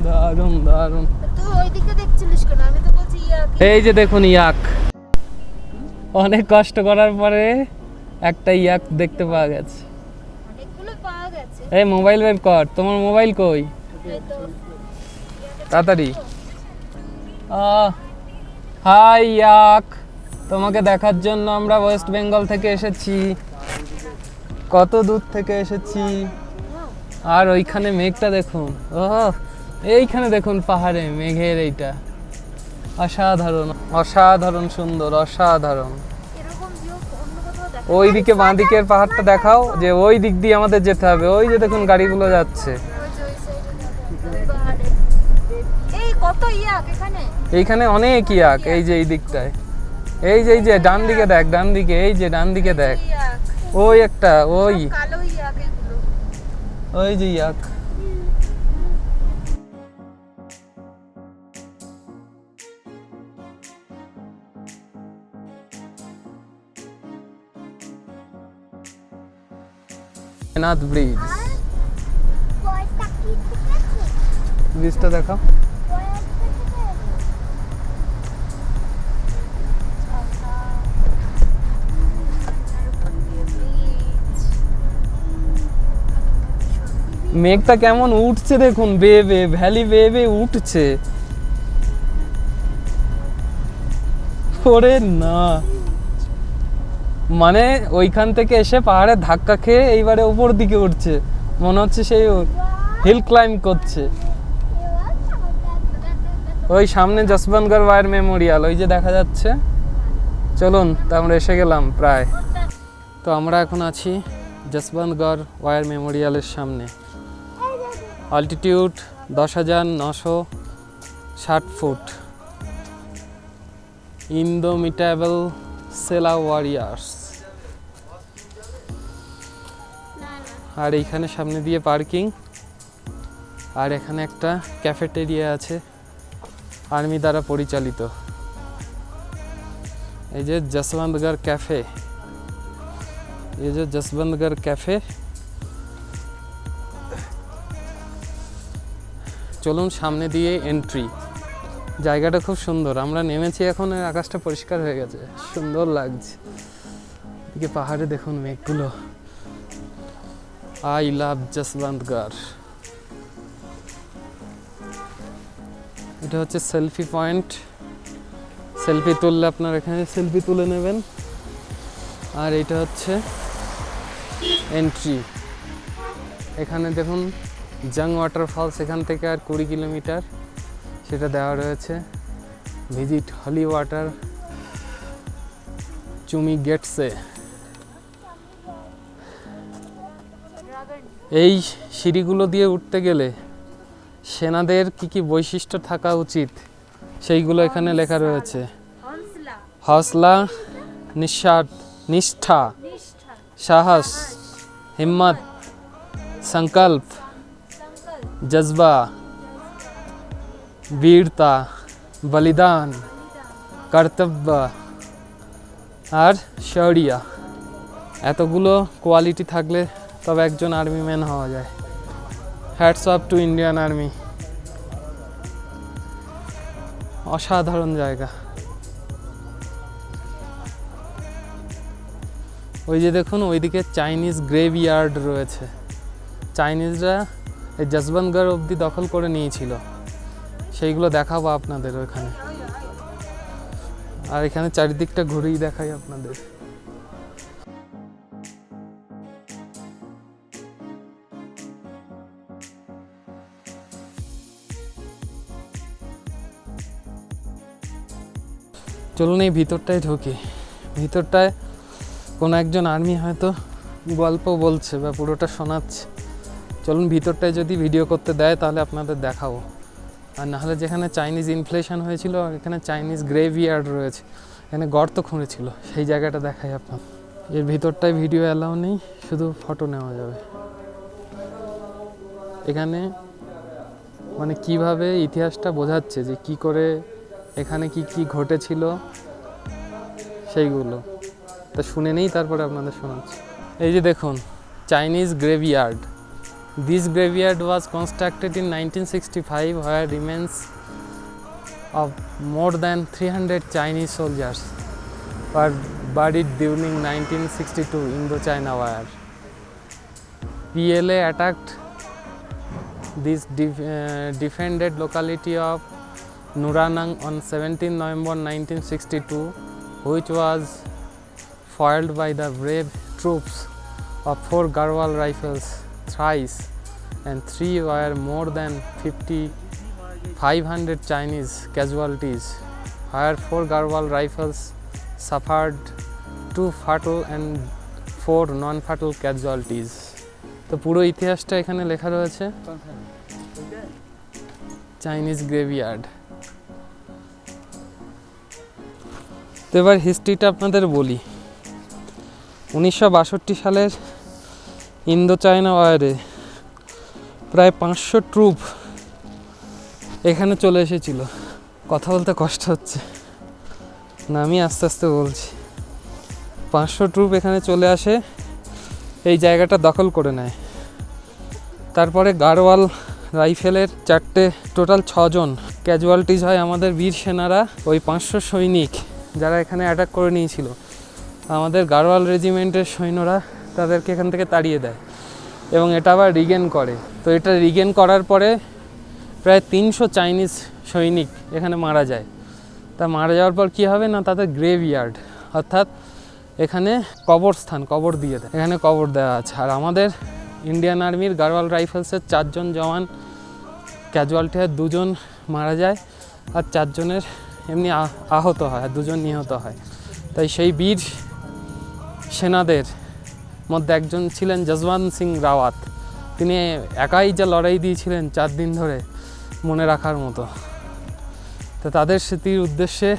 দারুণ দারুণ। তুই ওইদিকে দেখছিলিস কেন? আমি তো বলছি ইয়াক। এই যে দেখুন ইয়াক, অনেক কষ্ট করার পরে একটা ইয়াক দেখতে পাওয়া গেছে। অনেকগুলো পাওয়া গেছে। এই মোবাইল বের কর, তোমার মোবাইল কই? এই তো তাড়াতাড়ি। হাই ইয়াক, তোমাকে দেখার জন্য আমরা ওয়েস্ট বেঙ্গল থেকে এসেছি, কত দূর থেকে এসেছি। আর ওইখানে মেঘটা দেখুন, ও এইখানে দেখুন পাহাড়ে মেঘের এইটা, অসাধারণ অসাধারণ সুন্দর, অসাধারণ। এরকম ভিউ অন্য কোথাও দেখা ওই দিকে বাঁ দিকের পাহাড়টা দেখাও, যে ওই দিক দিয়ে আমাদের যেতে হবে। ওই যে দেখুন গাড়িগুলো যাচ্ছে, ওই যে ওই সাইডে পাহাড়ে। এই কত ইয়াক এখানে। এইখানে অনেক ইয়াক। এই যে এই দিকটায়, এই যে ডান দিকে দেখ, ডান দিকে, এই যে ডান দিকে দেখ, ইয়াক ওই একটা, ওই কালো ইয়াক এগুলো। ওই যে ইয়াক। নাথ ব্রিজ, পয়সা কি ঠিক আছে ব্রিজটা দেখাও। পয়সা ঠিক আছে মেঘটা কেমন উঠছে দেখুন, বেয়ে বেয়ে ভ্যালি বেয়ে বেয়ে উঠছে। ওরে না, মানে ওইখান থেকে এসে পাহাড়ে ধাক্কা খেয়ে এইবারে উপর দিকে উঠছে, মনে হচ্ছে সেই হিল ক্লাইম্ব করছে। ওই সামনে যশবন্তগড় ওয়ার মেমোরিয়াল ওই যে দেখা যাচ্ছে। চলুন, তো আমরা এসে গেলাম প্রায়। তো আমরা এখন আছি যশবন্তগড় ওয়ার মেমোরিয়ালের সামনে। Altitude 10,960 feet. Indomitable Sela warriors. আর এইখানে সামনে দিয়ে পার্কিং, আর এখানে একটা ক্যাফেটেরিয়া আছে আর্মি দ্বারা পরিচালিত। এই যে যশবন্তগড় ক্যাফে, এই যে যশবন্তগড় ক্যাফে। চলুন সামনে দিয়ে এন্ট্রি। জায়গাটা খুব সুন্দর। আমরা নেমেছি এখন, আকাশটা পরিষ্কার হয়ে গেছে, সুন্দর লাগছে। এদিকে পাহাড়ে দেখুন মেঘগুলো। I love Jaswantgarh. এটা হচ্ছে সেলফি পয়েন্ট। সেলফি তুললে আপনার এখানে সেলফি তুলে নেবেন। আর এটা হচ্ছে এন্ট্রি। এখানে দেখুন জাং ওয়াটারফলস, এখান থেকে আর 20 কিলোমিটার সেটা দেওয়া রয়েছে। ভিজিট হলি ওয়াটার চুমি গেটসে। এই সিঁড়িগুলো দিয়ে উঠতে গেলে সেনাদের কি কি বৈশিষ্ট্য থাকা উচিত সেইগুলো এখানে লেখা রয়েছে। হৌসলা, নিষ্ঠা, সাহস, হিম্মত, संकल्प, जज्बा, वीरता, बलिदान, কর্তব্য আর শৌর্য। এতগুলো কোয়ালিটি থাকলে তবে একজন আর্মি ম্যান হওয়া যায়। Hats off to Indian army. অসাধারণ জায়গা। ওই যে দেখুন ওইদিকে চাইনিজ গ্রেভইয়ার্ড রয়েছে। চাইনিজরা এই যশবন্তগড় অবধি দখল করে নিয়েছিল, সেইগুলো দেখাবো আপনাদের ওইখানে। আর এখানে চারিদিকটা ঘুরেই দেখাই আপনাদের। চলুন এই ভিতরটায় ঢুকি। ভিতরটায় কোনো একজন আর্মি হয়তো গল্প বলছে বা পুরোটা শোনাচ্ছে। চলুন ভিতরটায় যদি ভিডিও করতে দেয় তাহলে আপনাদের দেখাবো। আর নাহলে যেখানে চাইনিজ ইনফ্লেশন হয়েছিল এখানে চাইনিজ গ্রেভইয়ার্ড রয়েছে, এখানে গর্ত খুঁড়েছিল, সেই জায়গাটা দেখাই আপনার। এর ভিতরটায় ভিডিও অ্যালাউ নেই, শুধু ফটো নেওয়া যাবে। এখানে মানে কিভাবে ইতিহাসটা বোঝাচ্ছে যে কি করে এখানে কি কি ঘটেছিল সেইগুলো তা শুনে নেই, তারপরে আপনাদের শোনাচ্ছি। এই যে দেখুন Chinese গ্রেভইয়ার্ড। This graveyard was constructed in 1965 where remains of more than 300 Chinese soldiers were buried during 1962 Indo-China War. PLA attacked this defended locality of Nuranang on 17 November 1962, which was foiled by the brave troops of 4 Garhwal rifles thrice, and 3 were more than 500 Chinese casualties, where 4 Garhwal rifles suffered 2 fatal and 4 non-fatal casualties. তো পুরো ইতিহাসটা এখানে লেখা রয়েছে। চাইনিজ গ্রেভইয়ার্ড। তো এবার হিস্ট্রিটা আপনাদের বলি। 1962 সালের ইন্দো চায়না ওয়ারে প্রায় 500 ট্রুপ এখানে চলে এসেছিল। কথা বলতে কষ্ট হচ্ছে না, আমি আস্তে আস্তে বলছি। 500 ট্রুপ এখানে চলে আসে, এই জায়গাটা দখল করে নেয়। তারপরে গাড়ওয়াল রাইফেলের 4টে, টোটাল 6 জন ক্যাজুয়ালিটিস হয় আমাদের বীর সেনারা। ওই 500 সৈনিক যারা এখানে অ্যাটাক করে নিয়েছিল, আমাদের গাড়ওয়াল রেজিমেন্টের সৈন্যরা তাদেরকে এখান থেকে তাড়িয়ে দেয় এবং এটা আবার রিগেন করে। তো এটা রিগেন করার পরে প্রায় 300 চাইনিজ সৈনিক এখানে মারা যায়। তা মারা যাওয়ার পর কী হবে না, তাদের গ্রেভইয়ার্ড অর্থাৎ এখানে কবরস্থান, কবর দিয়ে দেয়, এখানে কবর দেওয়া আছে। আর আমাদের ইন্ডিয়ান আর্মির গাড়ওয়াল রাইফেলসের 4 জন জওয়ান ক্যাজুয়ালিটি হয়, 2 জন মারা যায় আর 4 জনের এমনি আহত হয় আর 2 জন নিহত হয়। তাই সেই বীর সেনাদের মধ্যে একজন ছিলেন যশবন্ত সিং রাওয়াত। তিনি একাই যা লড়াই দিয়েছিলেন 4 দিন ধরে, মনে রাখার মতো। তো তাদের স্মৃতির উদ্দেশ্যে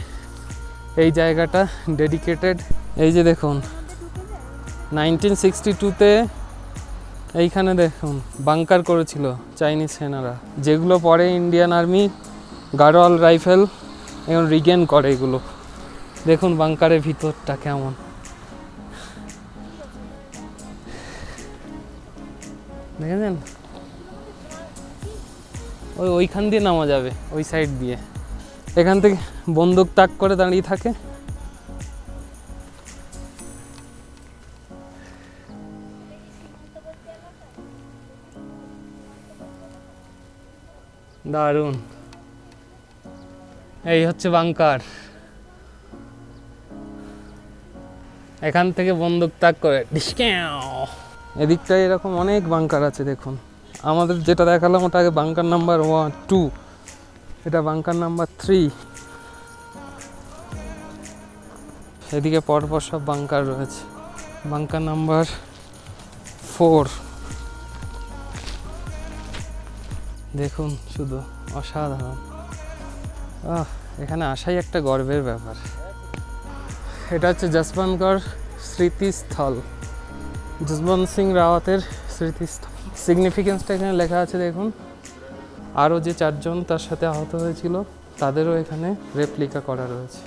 এই জায়গাটা ডেডিকেটেড। এই যে দেখুন 1962-তে এইখানে দেখুন বাংকার করেছিল চাইনিজ সেনারা, যেগুলো পরে ইন্ডিয়ান আর্মি গাড়ওয়াল রাইফেল এখন রিগেন করে। এগুলো দেখুন বাংকারের ভিতরটা কেমন, দেখেছেন? ওইখান দিয়ে নামা যাবে, ওই সাইড দিয়ে। এখান থেকে বন্দুক তাক করে দাঁড়িয়ে থাকে। দারুণ। এই হচ্ছে বাংকার, এখান থেকে বন্দুক তাক করে। এদিকটায় এরকম অনেক বাংকার আছে দেখুন। আমাদের যেটা দেখালাম ওটা আগে বাংকার নাম্বার 2, এটা বাংকার নাম্বার 3। এদিকে পরপর সব বাংকার রয়েছে। বাংকার নাম্বার 4 দেখুন, শুধু অসাধারণ। এখানে আসাই একটা গর্বের ব্যাপার। এটা হচ্ছে যশবন্তগড় স্মৃতিস্থল, যশবন্ত সিং রাওয়াতের স্মৃতিস্থল। সিগনিফিকেন্সটা এখানে লেখা আছে দেখুন। আরও যে 4 জন তার সাথে আহত হয়েছিল তাদেরও এখানে রেপ্লিকা করা রয়েছে।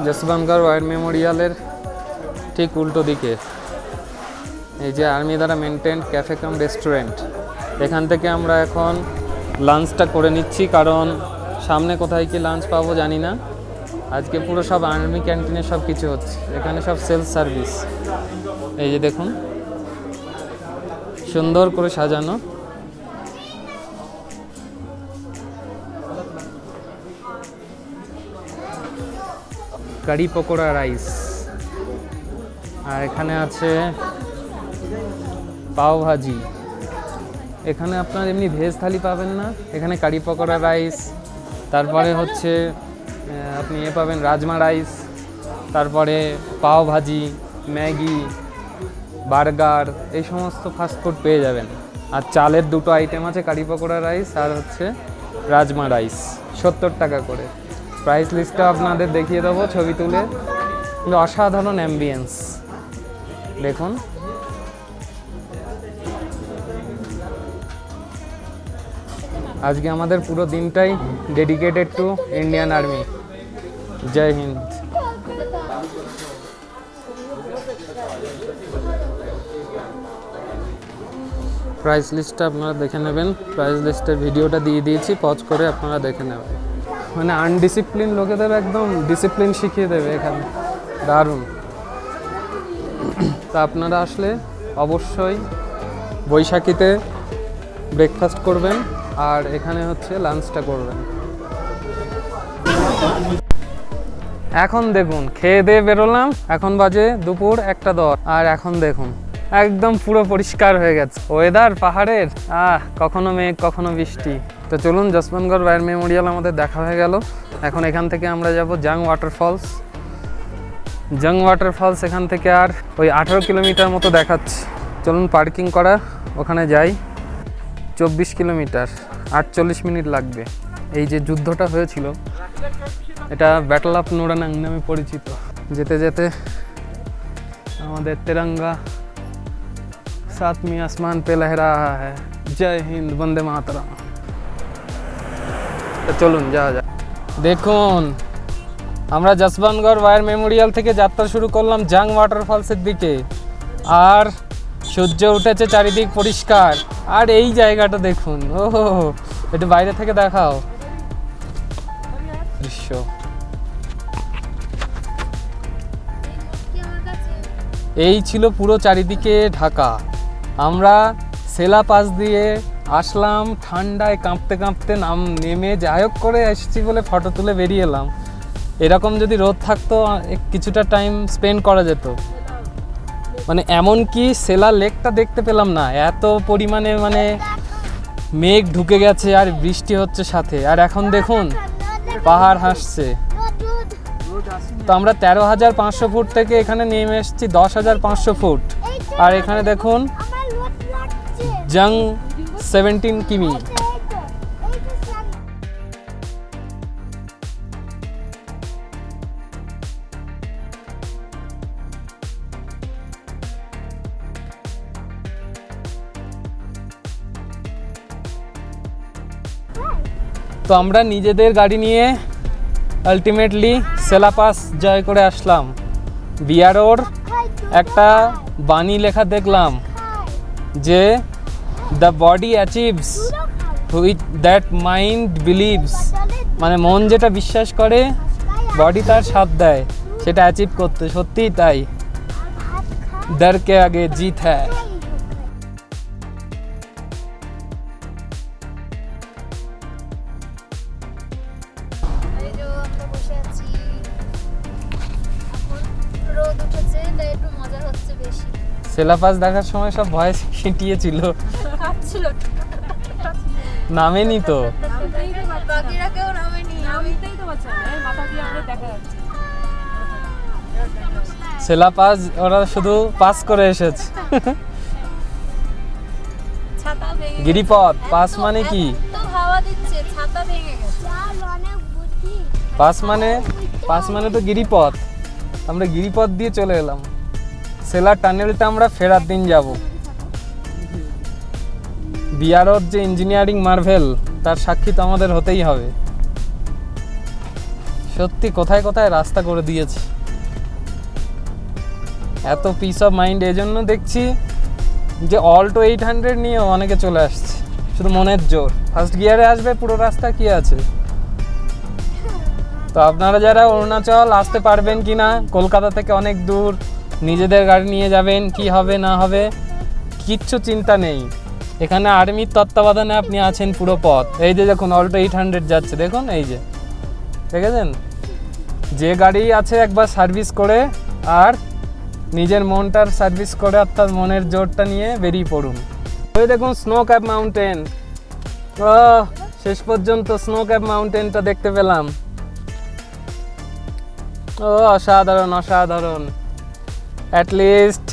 যশবন্তগড় ওয়ার মেমোরিয়ালের ঠিক উল্টো দিকে এই যে আর্মি দ্বারা মেনটেন্ড ক্যাফে কাম রেস্টুরেন্ট, এখান থেকে আমরা এখন লাঞ্চটা করে নিচ্ছি, কারণ সামনে কোথায় কি লাঞ্চ পাবো জানি না। আজকে পুরো সব আর্মি ক্যান্টিনে সব কিছু হচ্ছে, এখানে সব সেলফ সার্ভিস। এই যে দেখুন সুন্দর করে সাজানো। কারি পকোড়া রাইস, আর এখানে আছে পাও ভাজি। এখানে আপনার এমনি ভেজ থালি পাবেন না, এখানে কারি পকোড়া রাইস, তারপরে হচ্ছে আপনি পাবেন রাজমা রাইস, তারপরে পাও ভাজি, ম্যাগি, বার্গার, এই সমস্ত ফাস্টফুড পেয়ে যাবেন। আর চালের 2টো আইটেম আছে, কারি পকোড়া রাইস আর হচ্ছে রাজমা রাইস, 70 টাকা করে। প্রাইস লিস্টটা আপনাদের দেখিয়ে দেবো ছবি তুলে। কিন্তু অসাধারণ অ্যাম্বিয়েন্স দেখুন। আজকে আমাদের পুরো দিনটাই dedicated to Indian army. Joy Hind. Price লিস্টটা আপনারা দেখে নেবেন, প্রাইস লিস্টের ভিডিওটা দিয়ে দিয়েছি, পজ করে আপনারা দেখে নেবেন। মানে আনডিসিপ্লিন লোকেদের একদম ডিসিপ্লিন শিখিয়ে দেবে এখানে, দারুণ। তা আপনারা আসলে অবশ্যই বৈশাখীতে ব্রেকফাস্ট করবেন আর এখানে হচ্ছে লাঞ্চটা করবেন। এখন দেখুন খেয়ে দিয়ে বেরোলাম, এখন বাজে দুপুর 1:10, আর এখন দেখুন একদম পুরো পরিষ্কার হয়ে গেছে ওয়েদার পাহাড়ের। কখনো মেঘ কখনো বৃষ্টি। তো চলুন, যশবন্তগড় ওয়ার মেমোরিয়াল আমাদের দেখা হয়ে গেল। এখন এখান থেকে আমরা যাব জাং ওয়াটারফলস। জাং ওয়াটারফলস এখান থেকে আর ওই 18 কিলোমিটার মতো দেখাচ্ছে। চলুন পার্কিং করা ওখানে যাই। 24 কিলোমিটার, 48 মিনিট লাগবে। এই যে যুদ্ধটা হয়েছিল এটা ব্যাটল অফ নোরানাং নামে পরিচিত। যেতে যেতে আমাদের তেরঙ্গা साथ में आसमान पे लहरा रहा है, जय हिंद, वंदे मातरम। तो चलুন যাওয়া যাক। দেখুন আমরা যশবন্তগড় ওয়ার মেমোরিয়াল থেকে যাত্রা শুরু করলাম জাং ওয়াটারফলসের দিকে। আর সূর্য উঠেছে, চারিদিক পরিষ্কার। আর এই জায়গাটা দেখুন, ও একটু বাইরে থেকে দেখাও দৃশ্য। এই ছিল পুরো চারিদিকে ঢাকা। আমরা সেলা পাস দিয়ে আসলাম, ঠান্ডায় কাঁপতে কাঁপতে নেমে যাই হোক করে এসেছি বলে ফটো তুলে বেরিয়ে এলাম। এরকম যদি রোদ থাকতো কিছুটা টাইম স্পেন্ড করা যেত। মানে এমন কি সেলা লেকটা দেখতে পেলাম না, এত পরিমাণে মানে মেঘ ঢুকে গেছে আর বৃষ্টি হচ্ছে সাথে। আর এখন দেখুন পাহাড় হাসছে। তো আমরা 13,500 ফুট থেকে এখানে নেমে এসেছি 10,500 ফুট। আর এখানে দেখুন আমার রোদ লাগছে জাং 17 কিমি। এই তো সান তো আমরা নিজেদের গাড়ি নিয়ে আলটিমেটলি সেলা পাস জয় করে আসলাম। বিআরওর একটা বাণী লেখা দেখলাম যে the body অ্যাচিভস which that mind believes, মানে মন যেটা বিশ্বাস করে বডি তার সাথ দেয় সেটা অ্যাচিভ করতে। সত্যিই তাই, ডর কে আগে জিত হ্যায়। এই যে আমরা বসে আছি, এখন রোদ উঠেছে তাই একটু মজা হচ্ছে বেশি। সেলা পাস দেখার সময় সব ভয় ছিটিয়েছিল, কাঁপছিল, নামেনি তো। বাকিরা কেউ নামেনি। সেলা পাস ওরা শুধু পাস করে এসেছে। ছাতা ভেঙে গিরিপথ পাস মানে কি? তো হাওয়া দিচ্ছে, ছাতা ভেঙে গেছে। চাল অনেক বুদ্ধি পাস মানে তো গিরিপথ। আমরা গিরিপথ দিয়ে চলে এলাম। সেলা টানেলটা আমরা ফেরার দিন যাব। বিআরওর যে ইঞ্জিনিয়ারিং মার্ভেল তার সাক্ষী তো আমাদের হতেই হবে। সত্যি কোথায় কোথায় রাস্তা করে দিয়েছে, এত পিস অফ মাইন্ড। এই জন্য দেখছি যে অল্টো 800 নিয়েও অনেকে চলে আসছে, শুধু মনের জোর। ফার্স্ট গিয়ারে আসবে, পুরো রাস্তা কি আছে। তো আপনারা যারা অরুণাচল আসতে পারবেন কি না, কলকাতা থেকে অনেক দূর, নিজেদের গাড়ি নিয়ে যাবেন, কি হবে না হবে কিচ্ছু চিন্তা নেই। এখানে আর্মির তত্ত্বাবধানে আপনি আছেন পুরো পথ। এই যে দেখুন অল্টো 800 যাচ্ছে, দেখুন এই যে, দেখেছেন? যে গাড়ি আছে একবার সার্ভিস করে আর নিজের মনটার সার্ভিস করে, অর্থাৎ মনের জোরটা নিয়ে বেরিয়ে পড়ুন। ওই দেখুন স্নো ক্যাপ মাউন্টেন। ও শেষ পর্যন্ত স্নো ক্যাপ মাউন্টেনটা দেখতে পেলাম। ও অসাধারণ অসাধারণ। অ্যাটলিস্ট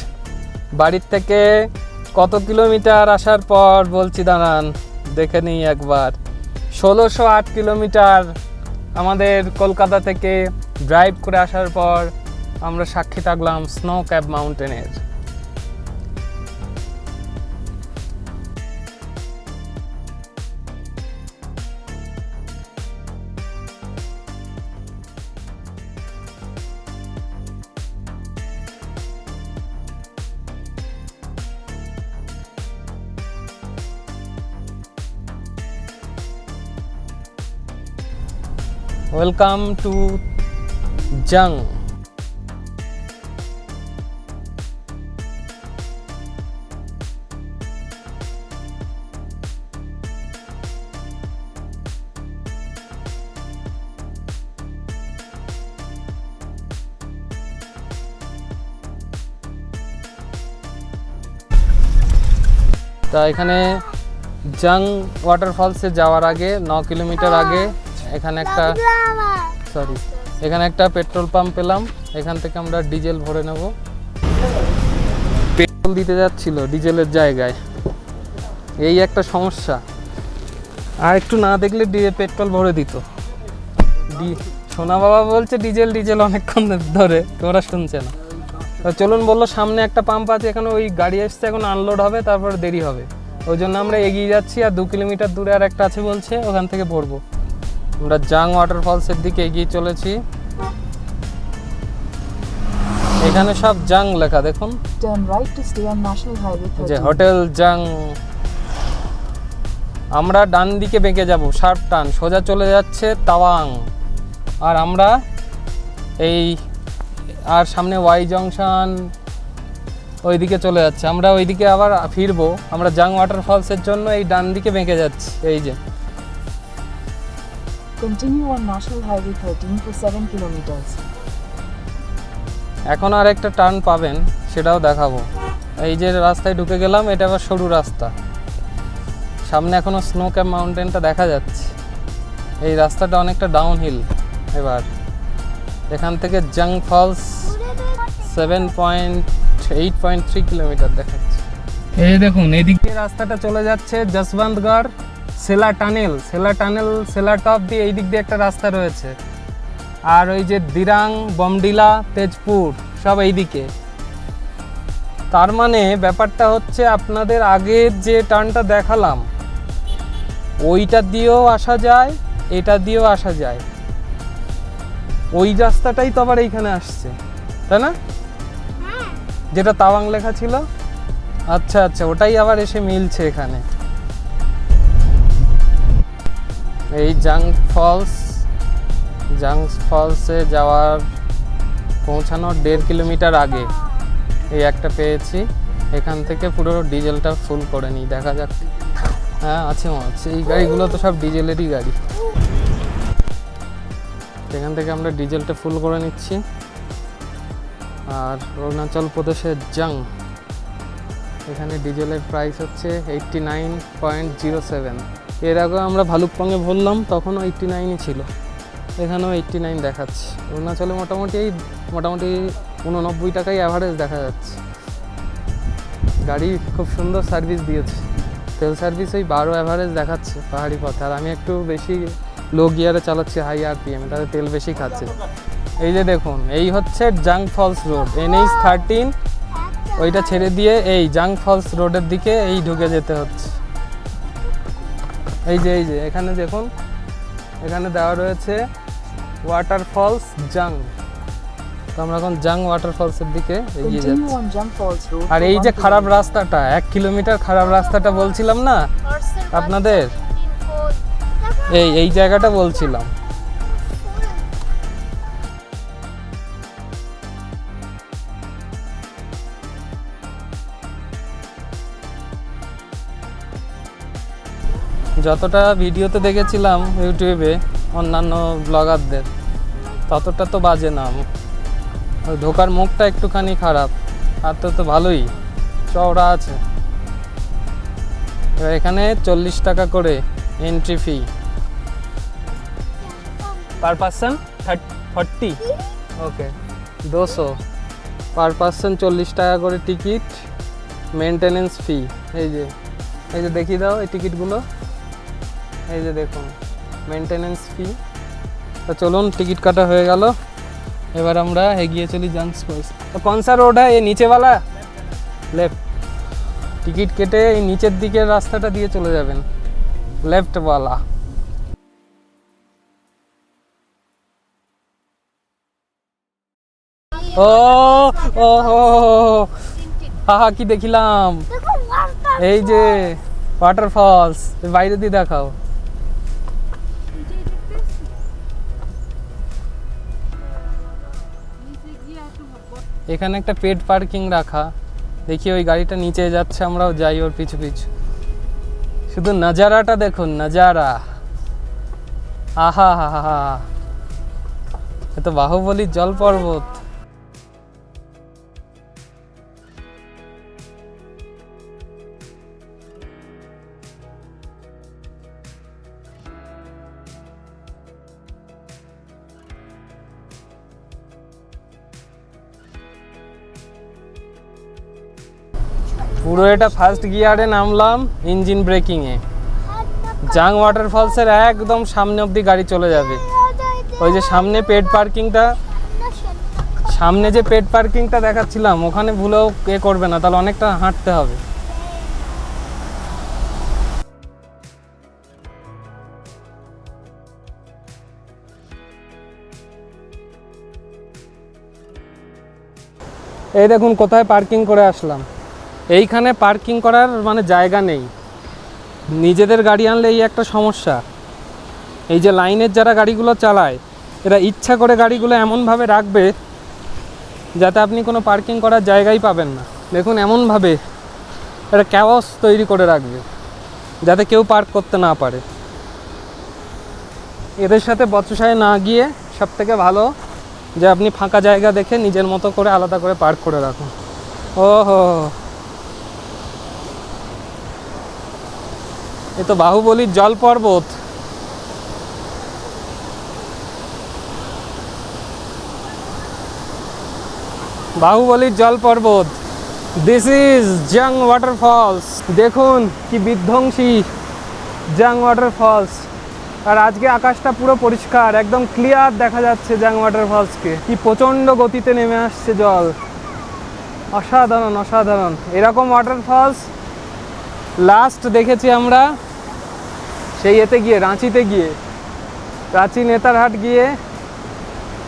বাড়ির থেকে কত কিলোমিটার আসার পর বলছি, দাঁড়ান দেখে নিই একবার। 1608 কিলোমিটার আমাদের কলকাতা থেকে ড্রাইভ করে আসার পর আমরা সাক্ষী থাকলাম স্নো ক্যাপ মাউন্টেনের। ওয়েলকাম টু জাং। তা এখানে জাং ওয়াটারফলসে যাওয়ার আগে 9 কিলোমিটার আগে এখানে একটা এখানে একটা পেট্রোল পাম্প পেলাম। এখান থেকে আমরা ডিজেল ভরে নেব। পেট্রোল দিতে যাচ্ছিল ডিজেলের জায়গায়, এই একটা সমস্যা। আর একটু না দেখলে পেট্রোল ভরে দিত। সোনা বাবা বলছে ডিজেল ডিজেল অনেকক্ষণ ধরে, তোমরা শুনছে না। তো চলুন, বললো সামনে একটা পাম্প আছে, এখানে ওই গাড়ি এসছে, এখন আনলোড হবে, তারপর দেরি হবে। ওই জন্য আমরা এগিয়ে যাচ্ছি। আর 2 কিলোমিটার দূরে আর একটা আছে বলছে, ওখান থেকে পড়বো। আমরা জাং ওয়াটারফলসের দিকে এগিয়ে চলেছি। এখানে সব জাং লেখা দেখুন, Turn right to stay on National Highway যে 13. হোটেল জাং। আমরা ডান দিকে বেঁকে যাব, শার্প টার্ন, সোজা চলে যাচ্ছে তাওয়াং। আর আমরা এই আর সামনে ওয়াই জংশন ওইদিকে চলে যাচ্ছে, আমরা ওইদিকে আবার ফিরবো। আমরা জাং ওয়াটারফলসের জন্য এই ডান দিকে বেঁকে যাচ্ছি, এই যে। Continue on National Highway 13 for 7 kilometers. এখন আর একটা টার্ন পাবেন, সেটাও দেখাবো। এই যে রাস্তায় ঢুকে গেলাম, এটা আবার সরু রাস্তা। সামনে এখনো স্নো ক্যাপ মাউন্টেনটা দেখা যাচ্ছে। এই রাস্তাটা অনেকটা ডাউন হিল। এবার এখান থেকে জাং ফলস 7.8.3 কিলোমিটার দেখাচ্ছে। এই দেখুন এদিকে রাস্তাটা চলে যাচ্ছে যশবন্তগড়, সেলা টানেল, সেলা টপ দিয়ে এই দিক দিয়ে একটা রাস্তা রয়েছে। আর ওই যে দিরাং, বমডিলা, তেজপুর সব এইদিকে। তার মানে ব্যাপারটা হচ্ছে আপনাদের আগের যে টার্নটা দেখালাম ওইটা দিয়েও আসা যায়, এটা দিয়েও আসা যায়। ওই রাস্তাটাই তো আবার এইখানে আসছে, তাই না? যেটা তাওয়াং লেখা ছিল। আচ্ছা আচ্ছা, ওটাই আবার এসে মিলছে এখানে। এই জাং ফলসে যাওয়ার পৌঁছানোর 1.5 কিলোমিটার আগে এই একটা পেয়েছি। এখান থেকে পুরো ডিজেলটা ফুল করে নিই, দেখা যাক। হ্যাঁ আছে আছে, এই গাড়িগুলো তো সব ডিজেলেরই গাড়ি। এখান থেকে আমরা ডিজেলটা ফুল করে নিচ্ছি। আর অরুণাচল প্রদেশের জাং, এখানে ডিজেলের প্রাইস হচ্ছে 89.07। এর আগে আমরা ভালুকপংয়ে ভরলাম, তখনও 89ই ছিল, এখানেও 89 দেখাচ্ছে। অরুণাচলে মোটামুটি 89 টাকাই অ্যাভারেজ দেখা যাচ্ছে। গাড়ি খুব সুন্দর সার্ভিস দিয়েছে, তেল সার্ভিস ওই 12 অ্যাভারেজ দেখাচ্ছে পাহাড়ি পথে। আর আমি একটু বেশি লো গিয়ারে চালাচ্ছি, হাই আরপিএম, তাতে তেল বেশি খাচ্ছে। এই যে দেখুন, এই হচ্ছে জাং ফলস রোড, NH 13। ওইটা ছেড়ে দিয়ে এই জাং ফলস রোডের দিকে এই ঢুকে যেতে হচ্ছে। এই যে এখানে দেখুন, এখানে দেওয়া রয়েছে ওয়াটারফলস জাং। তো আমরা এখন জাং ওয়াটারফলসের দিকে এগিয়ে Continue যাচ্ছি। on Jung Falls Road. R for এই 1 যে খারাপ kilometer. রাস্তাটা, 1 কিলোমিটার খারাপ রাস্তাটা বলছিলাম না আপনাদের, এই জায়গাটা বলছিলাম। যতটা ভিডিওতে দেখেছিলাম ইউটিউবে অন্যান্য ব্লগারদের, ততটা তো বাজে না। ওই ঢোকার মুখটা একটুখানি খারাপ, আর তো ভালোই চওড়া আছে। এবার এখানে 40 টাকা করে এন্ট্রি ফি পার পার্সন, 40 ওকে 200 পার পার্সন, 40 টাকা করে টিকিট। মেনটেনেন্স ফি এই যে দেখিয়ে দাও এই টিকিটগুলো, এই যে দেখুন মেনটেনেন্স ফি। তো চলুন, টিকিট কাটা হয়ে গেল, এবার আমরা এগিয়ে চলি জাং ফলস। তো कौन सा रोड है ये नीचे वाला? लेफ्ट। টিকিট কেটে এই নিচের দিকের রাস্তাটা দিয়ে চলে যাবেন, লেফট ওয়ালা। ও ও হা কি দেখিলাম, এই যে ওয়াটারফলস, বাইরে দিয়ে দেখাও। এখানে একটা পেড পার্কিং রাখা, দেখি ওই গাড়িটা নিচে যাচ্ছে, আমরাও যাই ওর পিছু পিছু। শুধু নজারাটা দেখুন, নজারা, আহা হা হা হা, এ তো বাহুবলীর জল পর্বত। পুরো এটা ফার্স্ট গিয়ারে নামলাম, ইঞ্জিন ব্রেকিংয়ে। জাং ওয়াটারফলসের একদম সামনে অবধি গাড়ি চলে যাবে। ওই যে সামনে পেড পার্কিংটা, সামনে যে পেড পার্কিংটা দেখাচ্ছিলাম, ওখানে ভুলেও করবে না, তাহলে অনেকটা হাঁটতে হবে। এই দেখুন কোথায় পার্কিং করে আসলাম। এইখানে পার্কিং করার মানে জায়গা নেই, নিজেদের গাড়ি আনলে এই একটা সমস্যা। এই যে লাইনের যারা গাড়িগুলো চালায় এরা ইচ্ছা করে গাড়িগুলো এমনভাবে রাখবে যাতে আপনি কোনো পার্কিং করার জায়গাই পাবেন না। দেখুন এমনভাবে একটা ক্যাওস তৈরি করে রাখবে যাতে কেউ পার্ক করতে না পারে। এদের সাথে বচসায় না গিয়ে সবথেকে ভালো যে আপনি ফাঁকা জায়গা দেখে নিজের মতো করে আলাদা করে পার্ক করে রাখুন। ওহো, এ তো বাহুবলীর জল পর্বত। বাহুবলীর জল পর্বত। দিস ইজ জাং ওয়াটারফলস। দেখুন কি বিধ্বংসী জাং ওয়াটারফলস। আর আজকে আকাশটা পুরো পরিষ্কার, একদম ক্লিয়ার দেখা যাচ্ছে জাং ওয়াটারফলসকে। কি প্রচণ্ড গতিতে নেমে আসছে জল, অসাধারণ অসাধারণ। এরকম ওয়াটারফলস লাস্ট দেখেছি আমরা সেই এতে গিয়ে, রাঁচিতে গিয়ে, রাঁচি নেতারহাট গিয়ে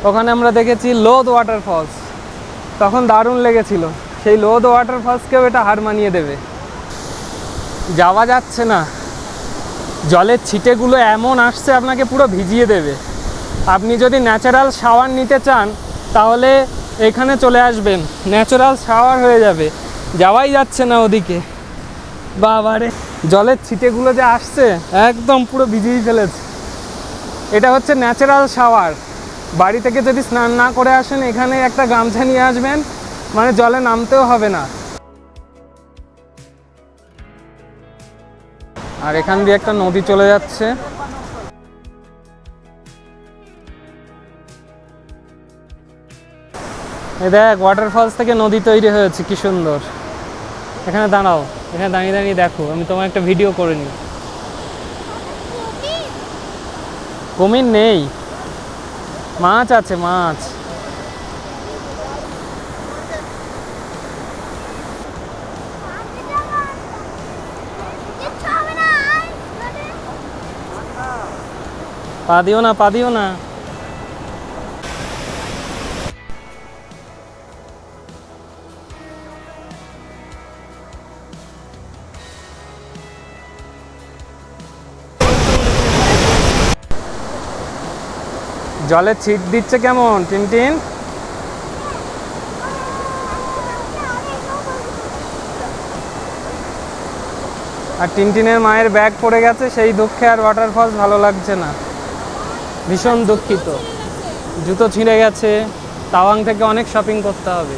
ওখানে আমরা দেখেছি লোধ ওয়াটারফলস। তখন দারুণ লেগেছিল। সেই লোধ ওয়াটারফলসকেও এটা হার মানিয়ে দেবে। যাওয়া যাচ্ছে না, জলের ছিটেগুলো এমন আসছে আপনাকে পুরো ভিজিয়ে দেবে। আপনি যদি ন্যাচারাল শাওয়ার নিতে চান তাহলে এখানে চলে আসবেন, ন্যাচারাল শাওয়ার হয়ে যাবে। যাওয়াই যাচ্ছে না ওদিকে। বাবারে, জলের ছিটেগুলো যে আসছে একদম পুরো ভিজিয়ে ফেলেছে। এটা হচ্ছে ন্যাচারাল শাওয়ার। বাড়ি থেকে যদি স্নান না করে আসেন এখানে একটা গামছা নিয়ে আসবেন, মানে জলে নামতেও হবে না। আর এখান দিয়ে একটা নদী চলে যাচ্ছে। এই দেখ, ওয়াটারফলস থেকে নদী তৈরি হয়েছে, কি সুন্দর। এখানে দাঁড়াও, এখানে দাঁড়িয়ে দাঁড়িয়ে দেখো, আমি তোমার একটা ভিডিও করে নিই। কুমির নেই, মাছ আছে, মাছ। পা দিও না, পা দিও না। জলে ছিট দিচ্ছে কেমন টিনটিন। আর টিনটিনের মায়ের ব্যাগ পড়ে গেছে, সেই দুঃখে আর ওয়াটারফলস ভালো লাগছে না। ভীষণ দুঃখিত, জুতো ছিঁড়ে গেছে। তাওয়াং থেকে অনেক শপিং করতে হবে।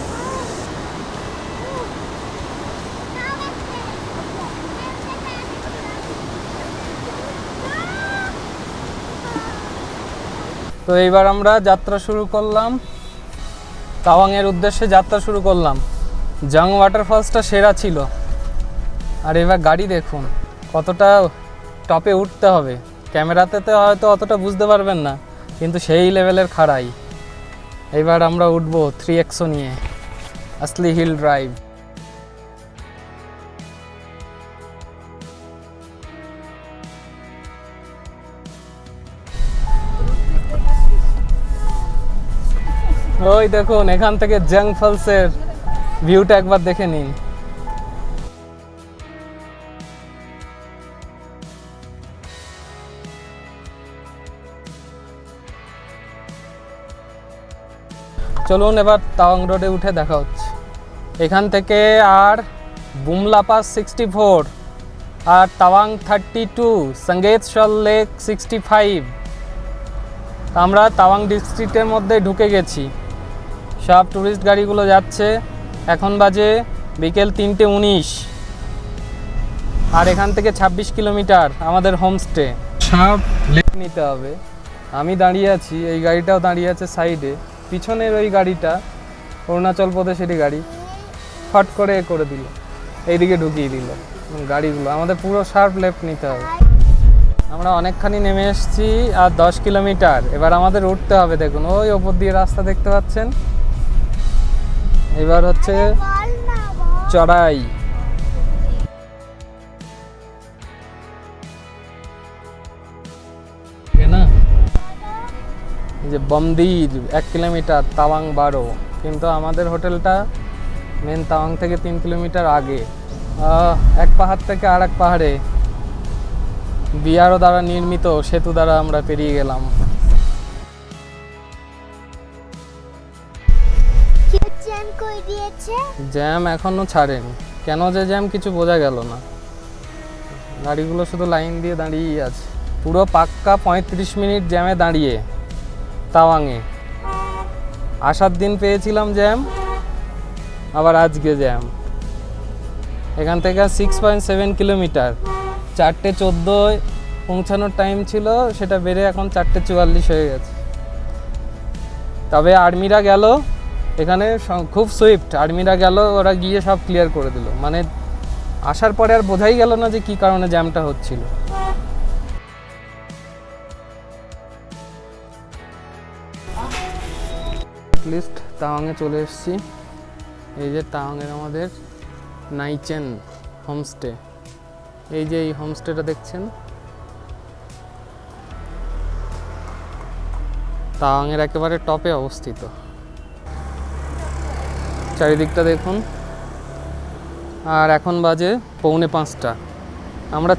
তো এইবার আমরা যাত্রা শুরু করলাম, তাওয়াংয়ের উদ্দেশ্যে যাত্রা শুরু করলাম। জাং ওয়াটারফলসটা সেরা ছিল। আর এবার গাড়ি দেখুন কতটা টপে উঠতে হবে। ক্যামেরাতে তো হয়তো অতটা বুঝতে পারবেন না, কিন্তু সেই লেভেলের খাড়াই। এবার আমরা উঠবো 3XO নিয়ে, আসলি হিল ড্রাইভ। ওই দেখুন, এখান থেকে জাং ফলসের ভিউটা একবার দেখে নিন। চলুন এবার তাওয়াং রোডে উঠে দেখা হচ্ছে। এখান থেকে আর বুমলা পাস 64, আর তাওয়াং 32, সঙ্গেতশল লেক 65। আমরা তাওয়াং ডিস্ট্রিক্টের মধ্যে ঢুকে গেছি। সব ট্যুরিস্ট গাড়িগুলো যাচ্ছে। এখন বাজে বিকেল 3:19। আর এখান থেকে 26 কিলোমিটার আমাদের হোমস্টে। সব লেক নিতে হবে। আমি দাঁড়িয়ে আছি, এই গাড়িটাও দাঁড়িয়ে আছে সাইডে। পিছনের ওই গাড়িটা অরুণাচল প্রদেশেরই গাড়ি, ফট করে করে দিল, এইদিকে ঢুকিয়ে দিল গাড়িগুলো। আমাদের পুরো শার্প লেফট নিতে হবে। আমরা অনেকখানি নেমে এসেছি, আর 10 কিলোমিটার। এবার আমাদের উঠতে হবে। দেখুন ওই ওপর দিয়ে রাস্তা দেখতে পাচ্ছেন। এবার হচ্ছে চড়াই। না, এই যে বমদির 1 কিলোমিটার, তাওয়াং 12। কিন্তু আমাদের হোটেলটা মেন তাওয়াং থেকে 3 কিলোমিটার আগে। এক পাহাড় থেকে আর এক পাহাড়ে বিআরও দ্বারা নির্মিত সেতু দ্বারা আমরা পেরিয়ে গেলাম। কে জ্যাম করে দিয়েছে? জ্যাম এখনো ছাড়েনি, কেন যে জ্যাম কিছু বোঝা গেল না। গাড়িগুলো শুধু লাইন দিয়ে দাঁড়িয়েই আছে। পুরো পাক্কা 35 মিনিট জ্যামে দাঁড়িয়ে তাওয়াংয়ে। আসার দিন পেয়েছিলাম জ্যাম, আবার আজকে জ্যাম। এখান থেকে 6.7 কিলোমিটার, 4:14 পৌঁছানোর টাইম ছিল, সেটা বেড়ে এখন 4:44 হয়ে গেছে। তবে আর্মিরা গেল এখানে, খুব সুইফট আর্মিরা গেল, ওরা গিয়ে সব ক্লিয়ার করে দিল। মানে আসার পরে আর বোঝাই গেল না যে কী কারণে জ্যামটা হচ্ছিল। লিস্ট তাওয়াংয়ে চলে এসেছি। এই যে তাওয়াংয়ের আমাদের নাইচেন হোমস্টে, এই যে এই হোমস্টেটা দেখছেন, তাওয়াংয়ের একেবারে টপে অবস্থিত। চারিদিকটা দেখুন। আর এখন বাজে 4:45। আমরা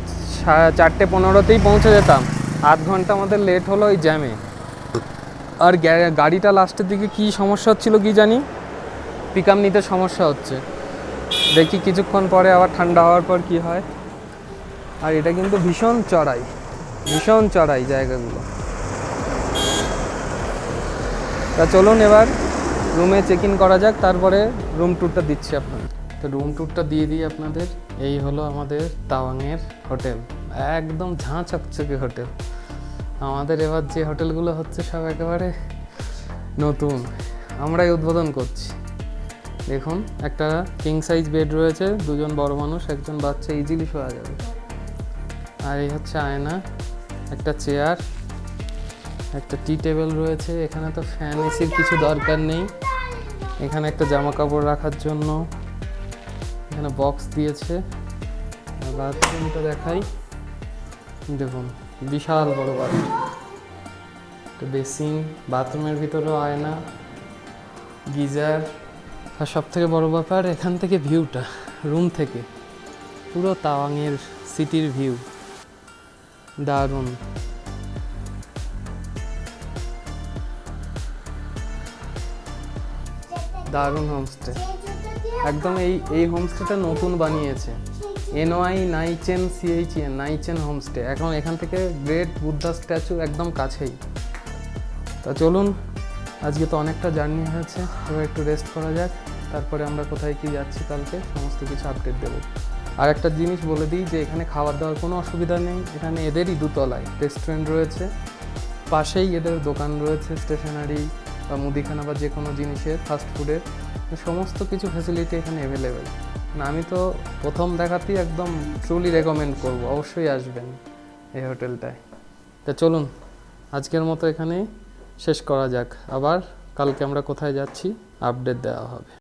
4:15তেই পৌঁছে যেতাম, আধ ঘন্টা আমাদের লেট হলো ওই জ্যামে। আর গাড়িটা লাস্টের দিকে কি সমস্যা হচ্ছিল কি জানি, পিক আপ নিতে সমস্যা হচ্ছে। দেখি কিছুক্ষণ পরে আবার ঠান্ডা হওয়ার পর কি হয়। আর এটা কিন্তু ভীষণ চড়াই জায়গাগুলো। তা চলুন এবার রুমে চেক ইন করা যাক, তারপরে রুম ট্যুরটা দিচ্ছি আপনাদের। তো রুম ট্যুরটা দিয়ে দিই আপনাদের। এই হলো আমাদের তাওয়াংয়ের হোটেল, একদম ঝাঁ চকচকে হোটেল। আমাদের এবার যে হোটেলগুলো হচ্ছে সব একেবারে নতুন, আমরাই উদ্বোধন করছি। দেখুন, একটা কিং সাইজ বেড রয়েছে, 2জন বড় মানুষ, 1জন বাচ্চা ইজিলি শোয়া যাবে। আর এই হচ্ছে আয়না, একটা চেয়ার, একটা টি টেবিল রয়েছে। এখানে তো ফ্যান এসির কিছু দরকার নেই। এখানে একটা জামা কাপড় রাখার জন্য এখানে বক্স দিয়েছে। আর বাথরুমটা দেখাই, দেখুন বিশাল বড় বাথরুম, একটা বেসিন, বাথরুমের ভিতরেও আয়না, গিজার। আর সব থেকে বড় ব্যাপার, এখান থেকে ভিউটা, রুম থেকে পুরো তাওয়াংয়ের সিটির ভিউ, দারুণ। দারুণ হোমস্টে, একদম এই হোমস্টেটা নতুন বানিয়েছে, NY নাইচেন CHEN নাইচেন হোমস্টে। এখন এখান থেকে গ্রেট বুদ্ধা স্ট্যাচু একদম কাছেই। তা চলুন, আজকে তো অনেকটা জার্নি হয়েছে, এবার একটু রেস্ট করা যাক, তারপরে আমরা কোথায় কী যাচ্ছি কালকে সমস্ত কিছু আপডেট দেবো। আর একটা জিনিস বলে দিই যে এখানে খাবার দাওয়ার কোনো অসুবিধা নেই। এখানে এদেরই দুতলায় রেস্টুরেন্ট রয়েছে, পাশেই এদের দোকান রয়েছে, স্টেশনারি বা মুদিখানা বা যে কোনো জিনিসের, ফাস্ট ফুডের সমস্ত কিছু ফ্যাসিলিটি এখানে অ্যাভেলেবেল। আমি তো প্রথম দেখাতেই একদম ট্রুলি রেকমেন্ড করব, অবশ্যই আসবেন এই হোটেলটায়। তা চলুন আজকের মতো এখানেই শেষ করা যাক, আবার কালকে আমরা কোথায় যাচ্ছি আপডেট দেওয়া হবে।